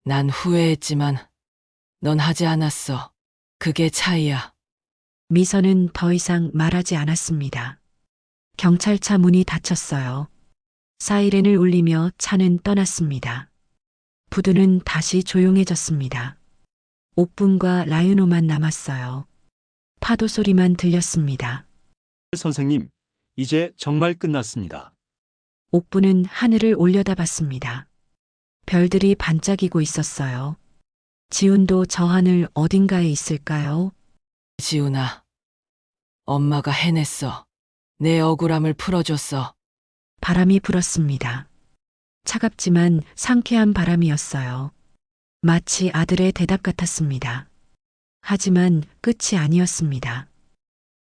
난 후회했지만 넌 하지 않았어. 그게 차이야. 미서는 더 이상 말하지 않았습니다. 경찰차 문이 닫혔어요. 사이렌을 울리며 차는 떠났습니다. 부두는 다시 조용해졌습니다. 옥분과 라유노만 남았어요. 파도 소리만 들렸습니다. 선생님, 이제 정말 끝났습니다. 옥분은 하늘을 올려다봤습니다. 별들이 반짝이고 있었어요. 지훈도 저 하늘 어딘가에 있을까요? 지훈아. 엄마가 해냈어. 내 억울함을 풀어줬어. 바람이 불었습니다. 차갑지만 상쾌한 바람이었어요. 마치 아들의 대답 같았습니다. 하지만 끝이 아니었습니다.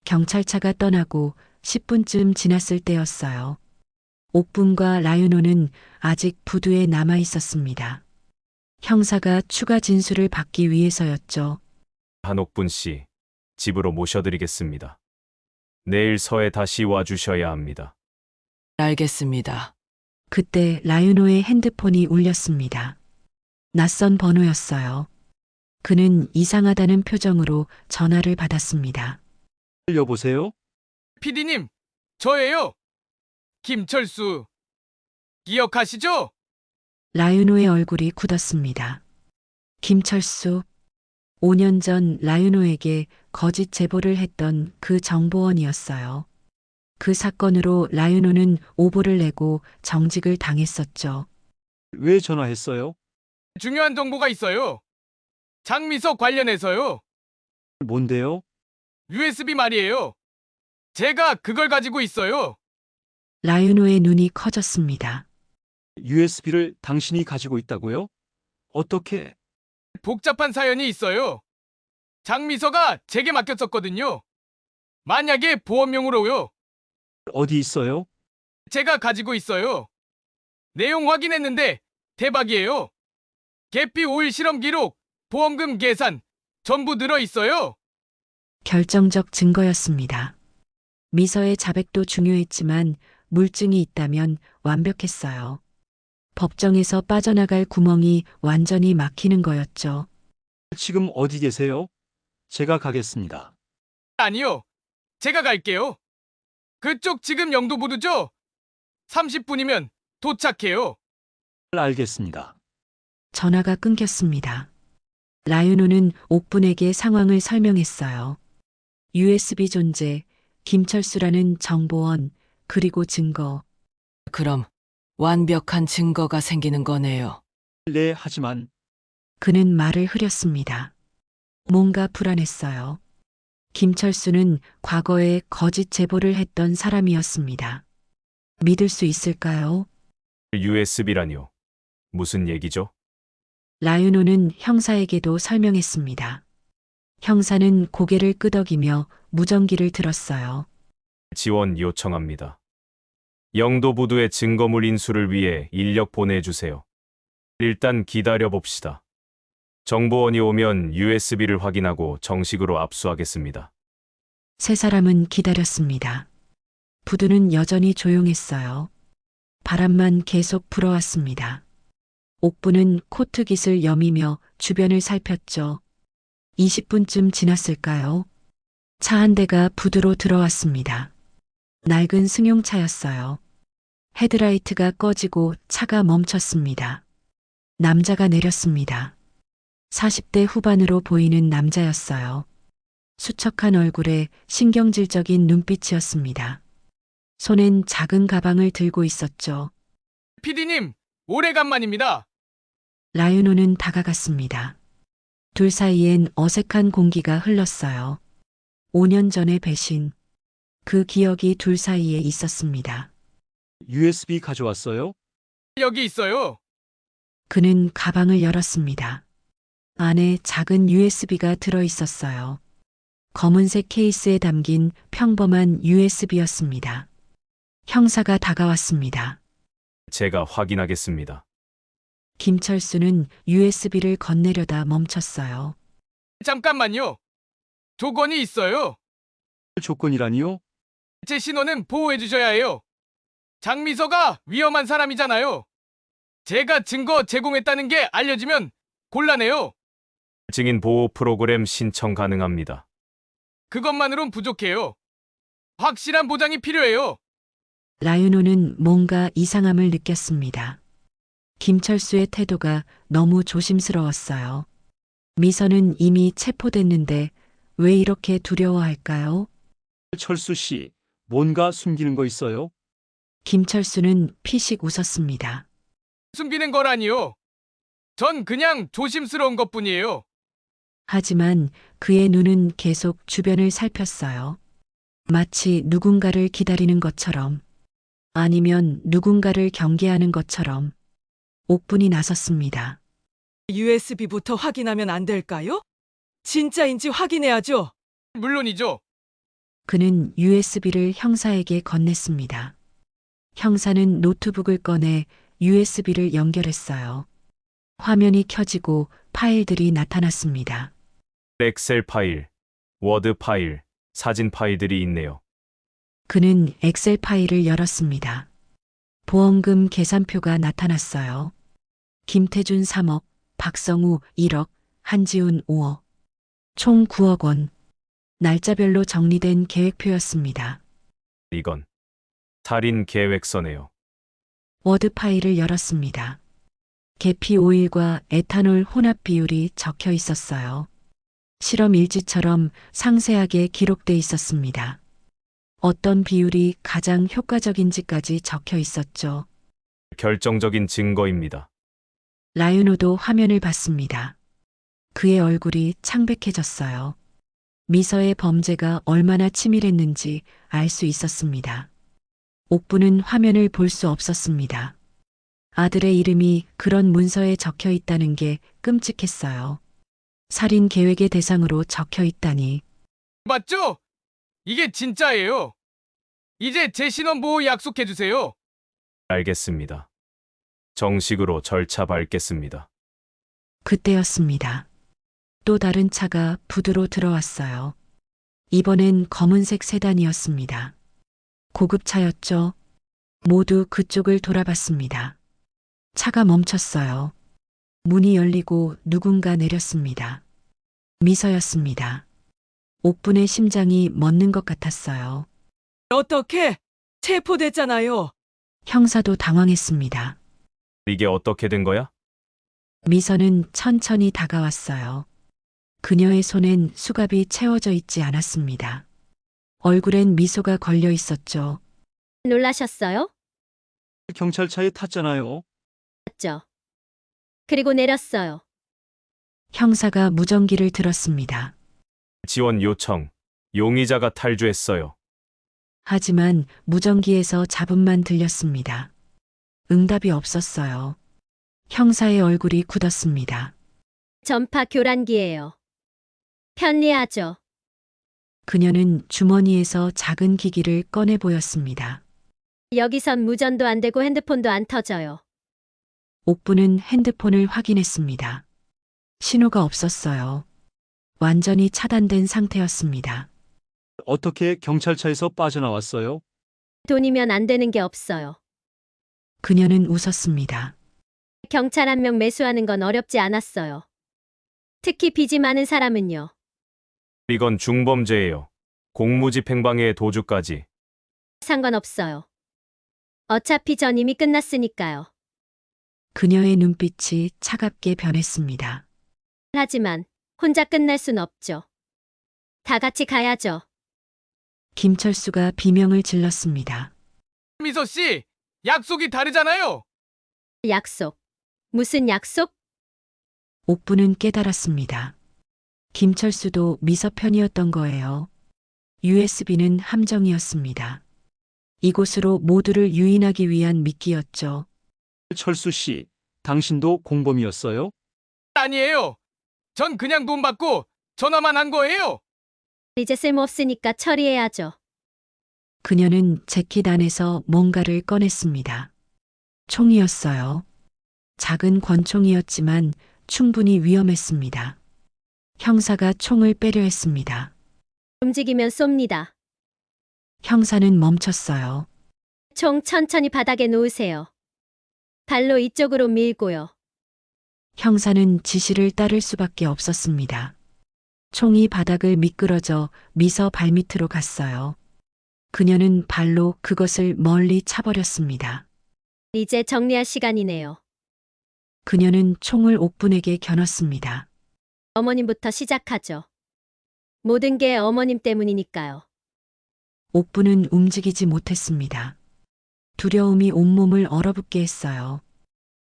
경찰차가 떠나고 10분쯤 지났을 때였어요. 옥분과 라유노는 아직 부두에 남아 있었습니다. 형사가 추가 진술을 받기 위해서였죠. 한옥분 씨, 집으로 모셔드리겠습니다. 내일 서에 다시 와주셔야 합니다. 알겠습니다. 그때 라유노의 핸드폰이 울렸습니다. 낯선 번호였어요. 그는 이상하다는 표정으로 전화를 받았습니다. 여보세요? PD님, 저예요. 김철수. 기억하시죠? 라유노의 얼굴이 굳었습니다. 김철수. 5년 전 라유노에게 거짓 제보를 했던 그 정보원이었어요. 그 사건으로 라유노는 오보를 내고 정직을 당했었죠. 왜 전화했어요? 중요한 정보가 있어요. 장미서 관련해서요. 뭔데요? USB 말이에요. 제가 그걸 가지고 있어요. 라유노의 눈이 커졌습니다. USB를 당신이 가지고 있다고요? 어떻게? 복잡한 사연이 있어요. 장미서가 제게 맡겼었거든요. 만약에 보험용으로요. 어디 있어요? 제가 가지고 있어요. 내용 확인했는데 대박이에요. 계피 오일 실험 기록, 보험금 계산 전부 들어 있어요. 결정적 증거였습니다. 미서의 자백도 중요했지만 물증이 있다면 완벽했어요. 법정에서 빠져나갈 구멍이 완전히 막히는 거였죠. 지금 어디 계세요? 제가 가겠습니다. 아니요. 제가 갈게요. 그쪽 지금 영도부두죠? 30분이면 도착해요. 알겠습니다. 전화가 끊겼습니다. 라유노는 옥분에게 상황을 설명했어요. USB 존재, 김철수라는 정보원, 그리고 증거. 그럼 완벽한 증거가 생기는 거네요. 네, 하지만 그는 말을 흐렸습니다. 뭔가 불안했어요. 김철수는 과거에 거짓 제보를 했던 사람이었습니다. 믿을 수 있을까요? USB라니요. 무슨 얘기죠? 라유노는 형사에게도 설명했습니다. 형사는 고개를 끄덕이며 무전기를 들었어요. 지원 요청합니다. 영도부두의 증거물 인수를 위해 인력 보내주세요. 일단 기다려봅시다. 정보원이 오면 USB를 확인하고 정식으로 압수하겠습니다. 세 사람은 기다렸습니다. 부두는 여전히 조용했어요. 바람만 계속 불어왔습니다. 옥부는 코트깃을 여미며 주변을 살폈죠. 20분쯤 지났을까요? 차 한 대가 부두로 들어왔습니다. 낡은 승용차였어요. 헤드라이트가 꺼지고 차가 멈췄습니다. 남자가 내렸습니다. 40대 후반으로 보이는 남자였어요. 수척한 얼굴에 신경질적인 눈빛이었습니다. 손엔 작은 가방을 들고 있었죠. PD님, 오래간만입니다. 라유노는 다가갔습니다. 둘 사이엔 어색한 공기가 흘렀어요. 5년 전의 배신. 그 기억이 둘 사이에 있었습니다. USB 가져왔어요? 여기 있어요. 그는 가방을 열었습니다. 안에 작은 USB가 들어 있었어요. 검은색 케이스에 담긴 평범한 USB였습니다. 형사가 다가왔습니다. 제가 확인하겠습니다. 김철수는 USB를 건네려다 멈췄어요. 잠깐만요. 조건이 있어요. 조건이라니요? 제 신원은 보호해 주셔야 해요. 장미서가 위험한 사람이잖아요. 제가 증거 제공했다는 게 알려지면 곤란해요. 증인 보호 프로그램 신청 가능합니다. 그것만으론 부족해요. 확실한 보장이 필요해요. 라유노는 뭔가 이상함을 느꼈습니다. 김철수의 태도가 너무 조심스러웠어요. 미선은 이미 체포됐는데 왜 이렇게 두려워할까요? 철수 씨, 뭔가 숨기는 거 있어요? 김철수는 피식 웃었습니다. 숨기는 거라니요. 전 그냥 조심스러운 것뿐이에요. 하지만 그의 눈은 계속 주변을 살폈어요. 마치 누군가를 기다리는 것처럼, 아니면 누군가를 경계하는 것처럼. 옥분이 나섰습니다. USB부터 확인하면 안 될까요? 진짜인지 확인해야죠. 물론이죠. 그는 USB를 형사에게 건넸습니다. 형사는 노트북을 꺼내 USB를 연결했어요. 화면이 켜지고 파일들이 나타났습니다. 엑셀 파일, 워드 파일, 사진 파일들이 있네요. 그는 엑셀 파일을 열었습니다. 보험금 계산표가 나타났어요. 김태준 3억, 박성우 1억, 한지훈 5억. 총 9억 원. 날짜별로 정리된 계획표였습니다. 이건 살인 계획서네요. 워드 파일을 열었습니다. 계피 오일과 에탄올 혼합 비율이 적혀 있었어요. 실험 일지처럼 상세하게 기록돼 있었습니다. 어떤 비율이 가장 효과적인지까지 적혀 있었죠. 결정적인 증거입니다. 라유노도 화면을 봤습니다. 그의 얼굴이 창백해졌어요. 미서의 범죄가 얼마나 치밀했는지 알 수 있었습니다. 옥부는 화면을 볼 수 없었습니다. 아들의 이름이 그런 문서에 적혀 있다는 게 끔찍했어요. 살인 계획의 대상으로 적혀 있다니. 맞죠? 이게 진짜예요. 이제 제 신원 보호 약속해 주세요. 알겠습니다. 정식으로 절차 밟겠습니다. 그때였습니다. 또 다른 차가 부두로 들어왔어요. 이번엔 검은색 세단이었습니다. 고급차였죠. 모두 그쪽을 돌아봤습니다. 차가 멈췄어요. 문이 열리고 누군가 내렸습니다. 미서였습니다. 옥분의 심장이 멎는 것 같았어요. 어떻게? 체포됐잖아요. 형사도 당황했습니다. 이게 어떻게 된 거야? 미서는 천천히 다가왔어요. 그녀의 손엔 수갑이 채워져 있지 않았습니다. 얼굴엔 미소가 걸려 있었죠. 놀라셨어요? 경찰차에 탔잖아요. 맞죠? 그리고 내렸어요. 형사가 무전기를 들었습니다. 지원 요청. 용의자가 탈주했어요. 하지만 무전기에서 잡음만 들렸습니다. 응답이 없었어요. 형사의 얼굴이 굳었습니다. 전파 교란기예요. 편리하죠. 그녀는 주머니에서 작은 기기를 꺼내 보였습니다. 여기선 무전도 안 되고 핸드폰도 안 터져요. 옥부는 핸드폰을 확인했습니다. 신호가 없었어요. 완전히 차단된 상태였습니다. 어떻게 경찰차에서 빠져나왔어요? 돈이면 안 되는 게 없어요. 그녀는 웃었습니다. 경찰 한 명 매수하는 건 어렵지 않았어요. 특히 빚이 많은 사람은요. 이건 중범죄예요. 공무집행방해의 도주까지. 상관없어요. 어차피 전 이미 끝났으니까요. 그녀의 눈빛이 차갑게 변했습니다. 하지만 혼자 끝날 순 없죠. 다 같이 가야죠. 김철수가 비명을 질렀습니다. 미서 씨, 약속이 다르잖아요. 약속. 무슨 약속? 옥부는 깨달았습니다. 김철수도 미서 편이었던 거예요. USB는 함정이었습니다. 이곳으로 모두를 유인하기 위한 미끼였죠. 철수 씨, 당신도 공범이었어요? 아니에요. 전 그냥 돈 받고 전화만 한 거예요. 이제 쓸모없으니까 처리해야죠. 그녀는 재킷 안에서 뭔가를 꺼냈습니다. 총이었어요. 작은 권총이었지만 충분히 위험했습니다. 형사가 총을 빼려 했습니다. 움직이면 쏩니다. 형사는 멈췄어요. 총 천천히 바닥에 놓으세요. 발로 이쪽으로 밀고요. 형사는 지시를 따를 수밖에 없었습니다. 총이 바닥을 미끄러져 미서 발밑으로 갔어요. 그녀는 발로 그것을 멀리 차버렸습니다. 이제 정리할 시간이네요. 그녀는 총을 옥분에게 겨눴습니다. 어머님부터 시작하죠. 모든 게 어머님 때문이니까요. 옥분은 움직이지 못했습니다. 두려움이 온몸을 얼어붙게 했어요.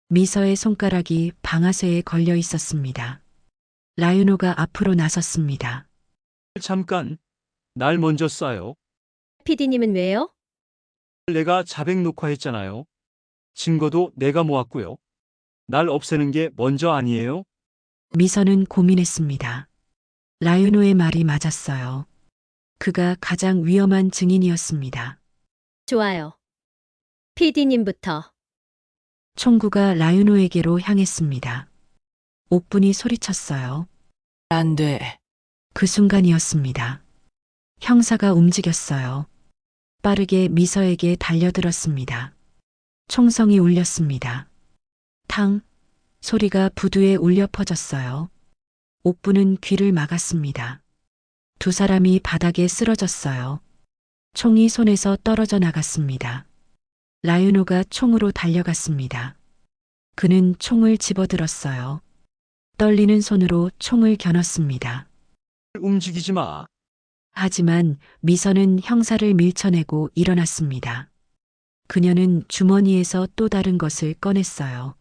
미서의 손가락이 방아쇠에 걸려 있었습니다. 라유노가 앞으로 나섰습니다. 잠깐, 날 먼저 쏴요. PD님은 왜요? 내가 자백 녹화했잖아요. 증거도 내가 모았고요. 날 없애는 게 먼저 아니에요? 미서는 고민했습니다. 라유노의 말이 맞았어요. 그가 가장 위험한 증인이었습니다. 좋아요. PD님부터. 총구가 라유노에게로 향했습니다. 옥분이 소리쳤어요. 안 돼. 그 순간이었습니다. 형사가 움직였어요. 빠르게 미서에게 달려들었습니다. 총성이 울렸습니다. 탕! 소리가 부두에 울려 퍼졌어요. 옥부는 귀를 막았습니다. 두 사람이 바닥에 쓰러졌어요. 총이 손에서 떨어져 나갔습니다. 라유노가 총으로 달려갔습니다. 그는 총을 집어들었어요. 떨리는 손으로 총을 겨눴습니다. 움직이지 마. 하지만 미서는 형사를 밀쳐내고 일어났습니다. 그녀는 주머니에서 또 다른 것을 꺼냈어요.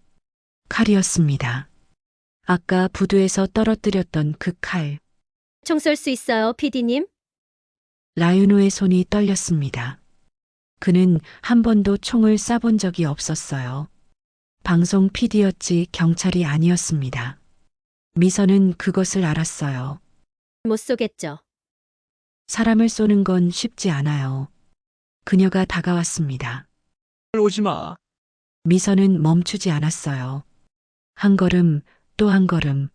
칼이었습니다. 아까 부두에서 떨어뜨렸던 그 칼. 총 쏠 수 있어요, PD님? 라유노의 손이 떨렸습니다. 그는 한 번도 총을 쏴본 적이 없었어요. 방송 PD였지 경찰이 아니었습니다. 미서는 그것을 알았어요. 못 쏘겠죠. 사람을 쏘는 건 쉽지 않아요. 그녀가 다가왔습니다. 오지 마. 미서는 멈추지 않았어요. 한 걸음, 또 한 걸음.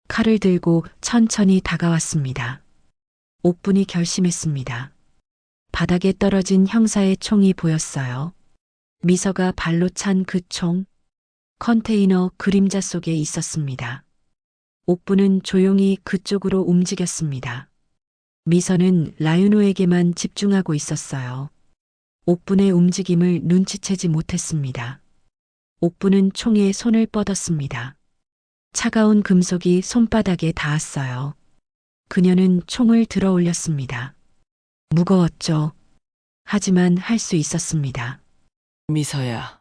칼을 들고 천천히 다가왔습니다. 옥분이 결심했습니다. 바닥에 떨어진 형사의 총이 보였어요. 미서가 발로 찬 그 총, 컨테이너 그림자 속에 있었습니다. 옥분은 조용히 그쪽으로 움직였습니다. 미서는 라유노에게만 집중하고 있었어요. 옥분의 움직임을 눈치채지 못했습니다. 옥분은 총에 손을 뻗었습니다. 차가운 금속이 손바닥에 닿았어요. 그녀는 총을 들어 올렸습니다. 무거웠죠. 하지만 할 수 있었습니다. 미서야.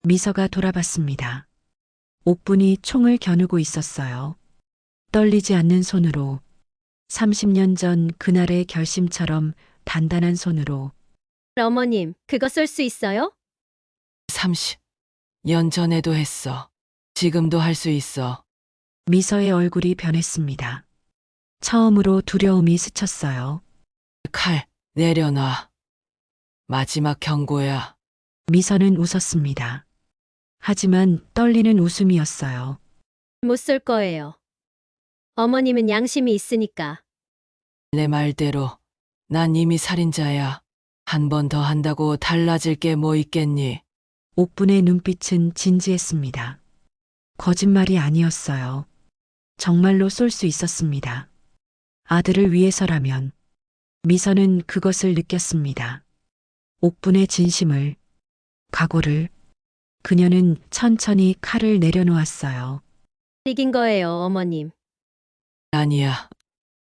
미서가 돌아봤습니다. 옥분이 총을 겨누고 있었어요. 떨리지 않는 손으로 30년 전 그날의 결심처럼 단단한 손으로 어머님, 그거 쏠 수 있어요? 30년 전에도 했어. 지금도 할 수 있어. 미서의 얼굴이 변했습니다. 처음으로 두려움이 스쳤어요. 칼 내려놔. 마지막 경고야. 미서는 웃었습니다. 하지만 떨리는 웃음이었어요. 못 쏠 거예요. 어머님은 양심이 있으니까. 내 말대로 난 이미 살인자야. 한 번 더 한다고 달라질 게 뭐 있겠니? 옥분의 눈빛은 진지했습니다. 거짓말이 아니었어요. 정말로 쏠 수 있었습니다. 아들을 위해서라면. 미서는 그것을 느꼈습니다. 옥분의 진심을, 각오를. 그녀는 천천히 칼을 내려놓았어요. 이긴 거예요, 어머님. 아니야.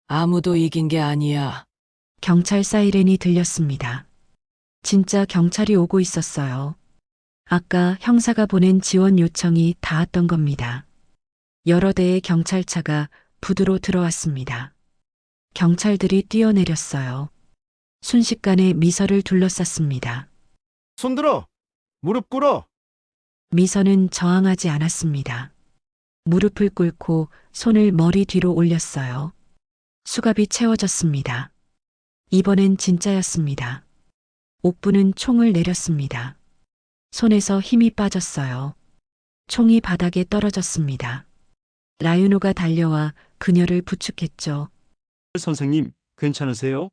아무도 이긴 게 아니야. 경찰 사이렌이 들렸습니다. 진짜 경찰이 오고 있었어요. 아까 형사가 보낸 지원 요청이 닿았던 겁니다. 여러 대의 경찰차가 부두로 들어왔습니다. 경찰들이 뛰어내렸어요. 순식간에 미서를 둘러쌌습니다. 손들어! 무릎 꿇어! 미서는 저항하지 않았습니다. 무릎을 꿇고 손을 머리 뒤로 올렸어요. 수갑이 채워졌습니다. 이번엔 진짜였습니다. 옥부는 총을 내렸습니다. 손에서 힘이 빠졌어요. 총이 바닥에 떨어졌습니다. 라유노가 달려와 그녀를 부축했죠. 선생님, 괜찮으세요?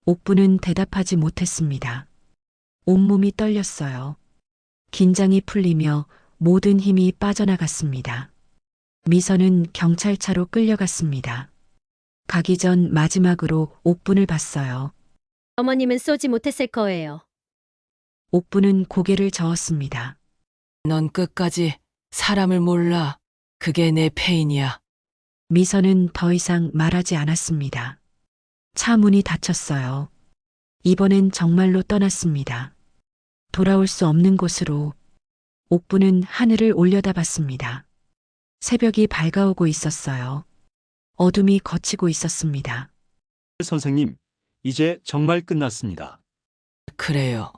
옥부는 대답하지 못했습니다. 온몸이 떨렸어요. 긴장이 풀리며 모든 힘이 빠져나갔습니다. 미서는 경찰차로 끌려갔습니다. 가기 전 마지막으로 옥분을 봤어요. 어머님은 쏘지 못했을 거예요. 옥분은 고개를 저었습니다. 넌 끝까지 사람을 몰라. 그게 내 패인이야. 미서는 더 이상 말하지 않았습니다. 차 문이 닫혔어요. 이번엔 정말로 떠났습니다. 돌아올 수 없는 곳으로. 옥부는 하늘을 올려다봤습니다. 새벽이 밝아오고 있었어요. 어둠이 걷히고 있었습니다. 선생님, 이제 정말 끝났습니다. 그래요.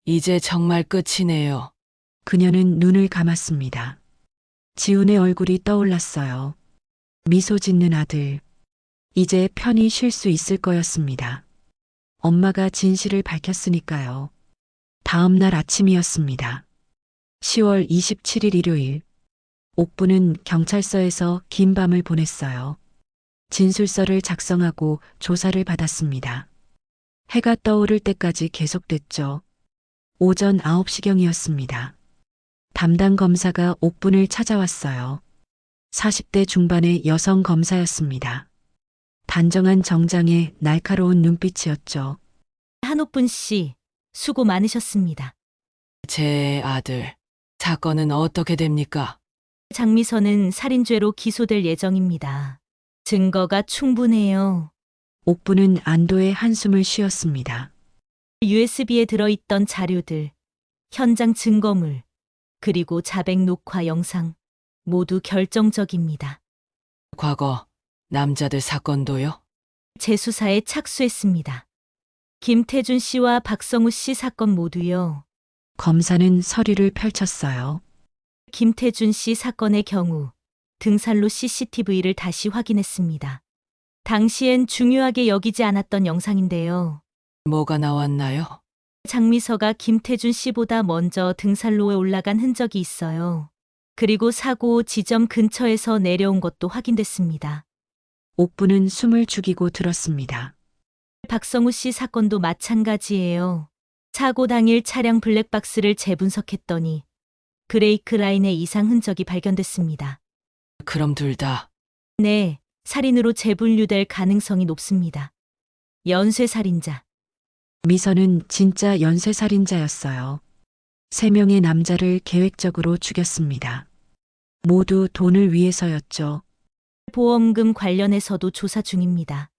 이제 정말 끝이네요. 그녀는 눈을 감았습니다. 지훈의 얼굴이 떠올랐어요. 미소 짓는 아들. 이제 편히 쉴 수 있을 거였습니다. 엄마가 진실을 밝혔으니까요. 다음 날 아침이었습니다. 10월 27일 일요일. 옥부는 경찰서에서 긴 밤을 보냈어요. 진술서를 작성하고 조사를 받았습니다. 해가 떠오를 때까지 계속됐죠. 오전 9시경이었습니다. 담당 검사가 옥분을 찾아왔어요. 40대 중반의 여성 검사였습니다. 단정한 정장에 날카로운 눈빛이었죠. 한옥분 씨, 수고 많으셨습니다. 제 아들, 사건은 어떻게 됩니까? 장미서는 살인죄로 기소될 예정입니다. 증거가 충분해요. 옥부는 안도의 한숨을 쉬었습니다. USB에 들어있던 자료들, 현장 증거물, 그리고 자백 녹화 영상, 모두 결정적입니다. 과거 남자들 사건도요? 재수사에 착수했습니다. 김태준 씨와 박성우 씨 사건 모두요. 검사는 서류를 펼쳤어요. 김태준 씨 사건의 경우 등산로 CCTV를 다시 확인했습니다. 당시엔 중요하게 여기지 않았던 영상인데요. 뭐가 나왔나요? 장미서가 김태준 씨보다 먼저 등산로에 올라간 흔적이 있어요. 그리고 사고 지점 근처에서 내려온 것도 확인됐습니다. 옥부는 숨을 죽이고 들었습니다. 박성우 씨 사건도 마찬가지예요. 사고 당일 차량 블랙박스를 재분석했더니 브레이크 라인의 이상 흔적이 발견됐습니다. 그럼 둘 다 네, 살인으로 재분류될 가능성이 높습니다. 연쇄살인자. 미서는 진짜 연쇄살인자였어요. 3명의 남자를 계획적으로 죽였습니다. 모두 돈을 위해서였죠. 보험금 관련해서도 조사 중입니다.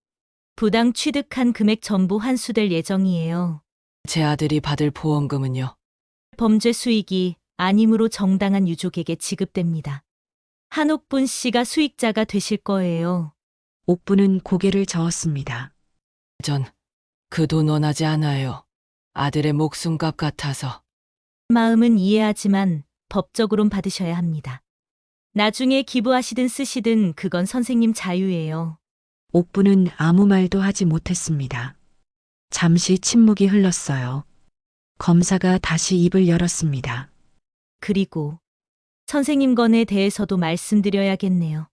부당 취득한 금액 전부 환수될 예정이에요. 제 아들이 받을 보험금은요? 범죄 수익이 아님으로 정당한 유족에게 지급됩니다. 한옥분 씨가 수익자가 되실 거예요. 옥부는 고개를 저었습니다. 전 그 돈 원하지 않아요. 아들의 목숨값 같아서. 마음은 이해하지만 법적으론 받으셔야 합니다. 나중에 기부하시든 쓰시든 그건 선생님 자유예요. 옥부는 아무 말도 하지 못했습니다. 잠시 침묵이 흘렀어요. 검사가 다시 입을 열었습니다. 그리고 선생님 건에 대해서도 말씀드려야겠네요.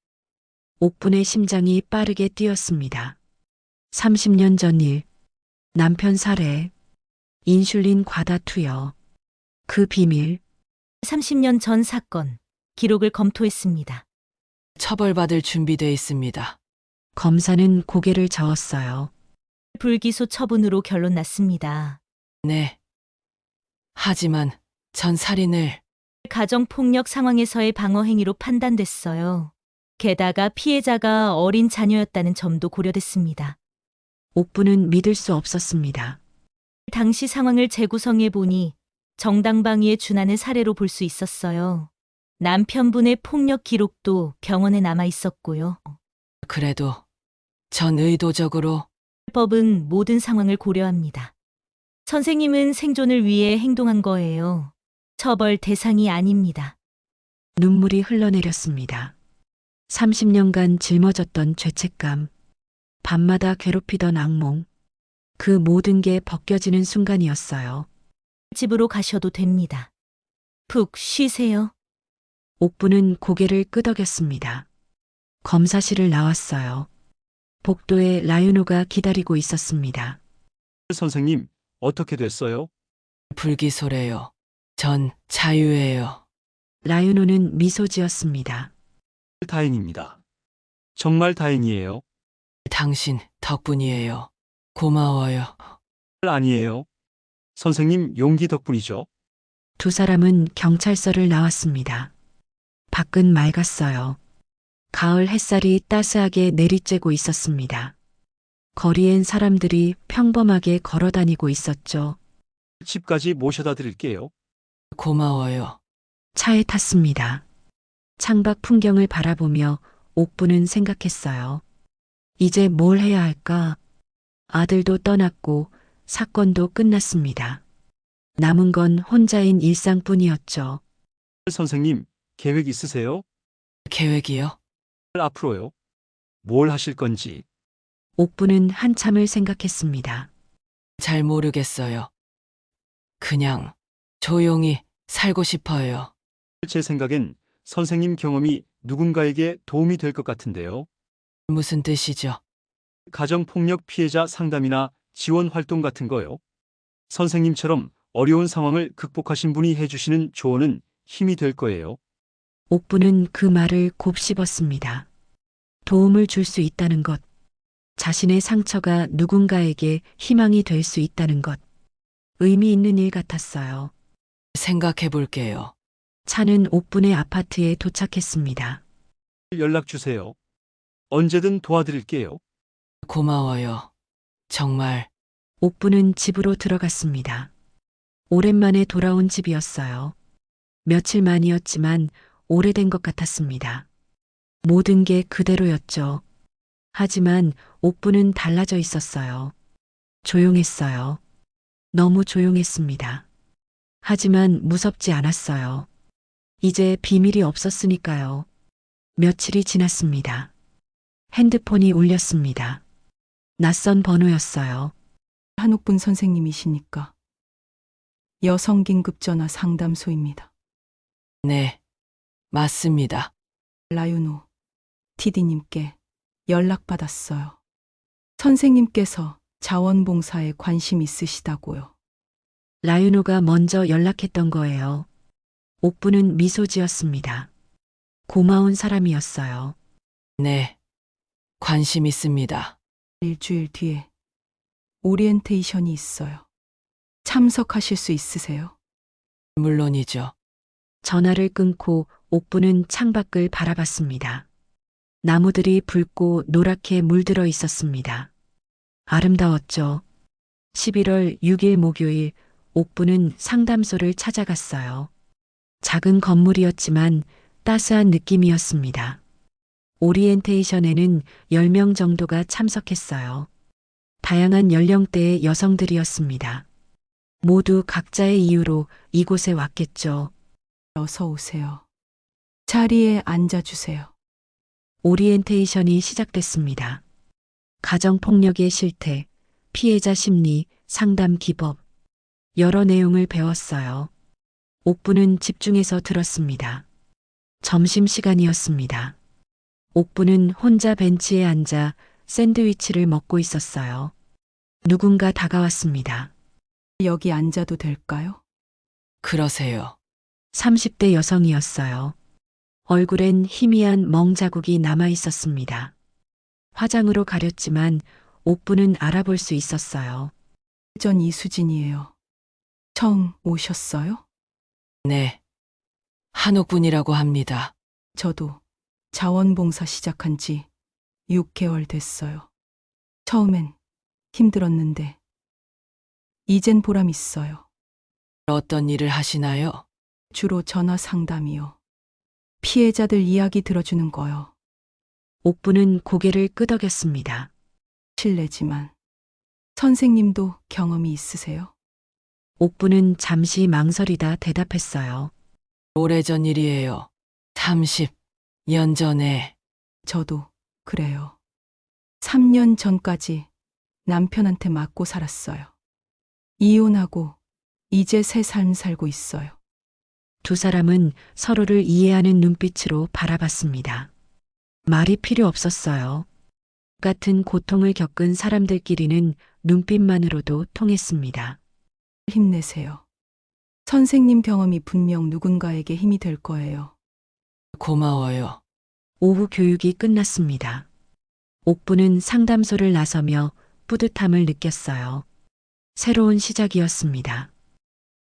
옥분의 심장이 빠르게 뛰었습니다. 30년 전 일, 남편 살해, 인슐린 과다 투여, 그 비밀, 30년 전 사건, 기록을 검토했습니다. 처벌받을 준비돼 있습니다. 검사는 고개를 저었어요. 불기소 처분으로 결론 났습니다. 네. 하지만 전 살인을 가정폭력 상황에서의 방어 행위로 판단됐어요. 게다가 피해자가 어린 자녀였다는 점도 고려됐습니다. 옥부는 믿을 수 없었습니다. 당시 상황을 재구성해 보니 정당방위에 준하는 사례로 볼 수 있었어요. 남편분의 폭력 기록도 병원에 남아 있었고요. 그래도 전 의도적으로 법은 모든 상황을 고려합니다. 선생님은 생존을 위해 행동한 거예요. 처벌 대상이 아닙니다. 눈물이 흘러내렸습니다. 30년간 짊어졌던 죄책감, 밤마다 괴롭히던 악몽, 그 모든 게 벗겨지는 순간이었어요. 집으로 가셔도 됩니다. 푹 쉬세요. 옥부는 고개를 끄덕였습니다. 검사실을 나왔어요. 복도에 라유노가 기다리고 있었습니다. 선생님, 어떻게 됐어요? 불기소래요. 전 자유예요. 라유노는 미소 지었습니다. 다행입니다. 정말 다행이에요. 당신 덕분이에요. 고마워요. 아니에요. 선생님 용기 덕분이죠. 두 사람은 경찰서를 나왔습니다. 밖은 맑았어요. 가을 햇살이 따스하게 내리쬐고 있었습니다. 거리엔 사람들이 평범하게 걸어 다니고 있었죠. 집까지 모셔다 드릴게요. 고마워요. 차에 탔습니다. 창밖 풍경을 바라보며 옥부는 생각했어요. 이제 뭘 해야 할까? 아들도 떠났고 사건도 끝났습니다. 남은 건 혼자인 일상뿐이었죠. 선생님, 계획 있으세요? 계획이요? 앞으로요? 뭘 하실 건지. 옥부는 한참을 생각했습니다. 잘 모르겠어요. 그냥 조용히 살고 싶어요. 제 생각엔 선생님 경험이 누군가에게 도움이 될 것 같은데요. 무슨 뜻이죠? 가정폭력 피해자 상담이나 지원 활동 같은 거요. 선생님처럼 어려운 상황을 극복하신 분이 해주시는 조언은 힘이 될 거예요. 옥부는 그 말을 곱씹었습니다. 도움을 줄 수 있다는 것, 자신의 상처가 누군가에게 희망이 될 수 있다는 것, 의미 있는 일 같았어요. 생각해 볼게요. 차는 옥분의 아파트에 도착했습니다. 연락 주세요. 언제든 도와드릴게요. 고마워요. 정말 옥부는 집으로 들어갔습니다. 오랜만에 돌아온 집이었어요. 며칠 만이었지만 오래된 것 같았습니다. 모든 게 그대로였죠. 하지만 옥부는 달라져 있었어요. 조용했어요. 너무 조용했습니다. 하지만 무섭지 않았어요. 이제 비밀이 없었으니까요. 며칠이 지났습니다. 핸드폰이 울렸습니다. 낯선 번호였어요. 한옥분 선생님이시니까. 여성 긴급 전화 상담소입니다. 네. 맞습니다. 라유노 TD님께 연락받았어요. 선생님께서 자원봉사에 관심 있으시다고요. 라유노가 먼저 연락했던 거예요. 옥부는 미소 지었습니다. 고마운 사람이었어요. 네. 관심 있습니다. 일주일 뒤에 오리엔테이션이 있어요. 참석하실 수 있으세요? 물론이죠. 전화를 끊고 옥부는 창밖을 바라봤습니다. 나무들이 붉고 노랗게 물들어 있었습니다. 아름다웠죠. 11월 6일 목요일 옥부는 상담소를 찾아갔어요. 작은 건물이었지만 따스한 느낌이었습니다. 오리엔테이션에는 10명 정도가 참석했어요. 다양한 연령대의 여성들이었습니다. 모두 각자의 이유로 이곳에 왔겠죠. 어서 오세요. 자리에 앉아주세요. 오리엔테이션이 시작됐습니다. 가정폭력의 실태, 피해자 심리, 상담 기법, 여러 내용을 배웠어요. 옥부는 집중해서 들었습니다. 점심시간이었습니다. 옥부는 혼자 벤치에 앉아 샌드위치를 먹고 있었어요. 누군가 다가왔습니다. 여기 앉아도 될까요? 그러세요. 30대 여성이었어요. 얼굴엔 희미한 멍 자국이 남아 있었습니다. 화장으로 가렸지만 옥부는 알아볼 수 있었어요. 전 이수진이에요. 처음 오셨어요? 네. 한옥분이라고 합니다. 저도 자원봉사 시작한 지 6개월 됐어요. 처음엔 힘들었는데 이젠 보람 있어요. 어떤 일을 하시나요? 주로 전화 상담이요. 피해자들 이야기 들어주는 거요. 옥부는 고개를 끄덕였습니다. 실례지만 선생님도 경험이 있으세요? 옥부는 잠시 망설이다 대답했어요. 오래전 일이에요. 30년 전에. 저도 그래요. 3년 전까지 남편한테 맞고 살았어요. 이혼하고 이제 새 삶 살고 있어요. 두 사람은 서로를 이해하는 눈빛으로 바라봤습니다. 말이 필요 없었어요. 같은 고통을 겪은 사람들끼리는 눈빛만으로도 통했습니다. 힘내세요. 선생님 경험이 분명 누군가에게 힘이 될 거예요. 고마워요. 오후 교육이 끝났습니다. 옥부는 상담소를 나서며 뿌듯함을 느꼈어요. 새로운 시작이었습니다.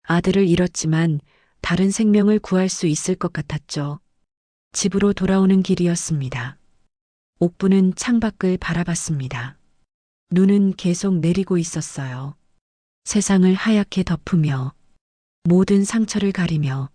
아들을 잃었지만 다른 생명을 구할 수 있을 것 같았죠. 집으로 돌아오는 길이었습니다. 옥부는 창밖을 바라봤습니다. 눈은 계속 내리고 있었어요. 세상을 하얗게 덮으며 모든 상처를 가리며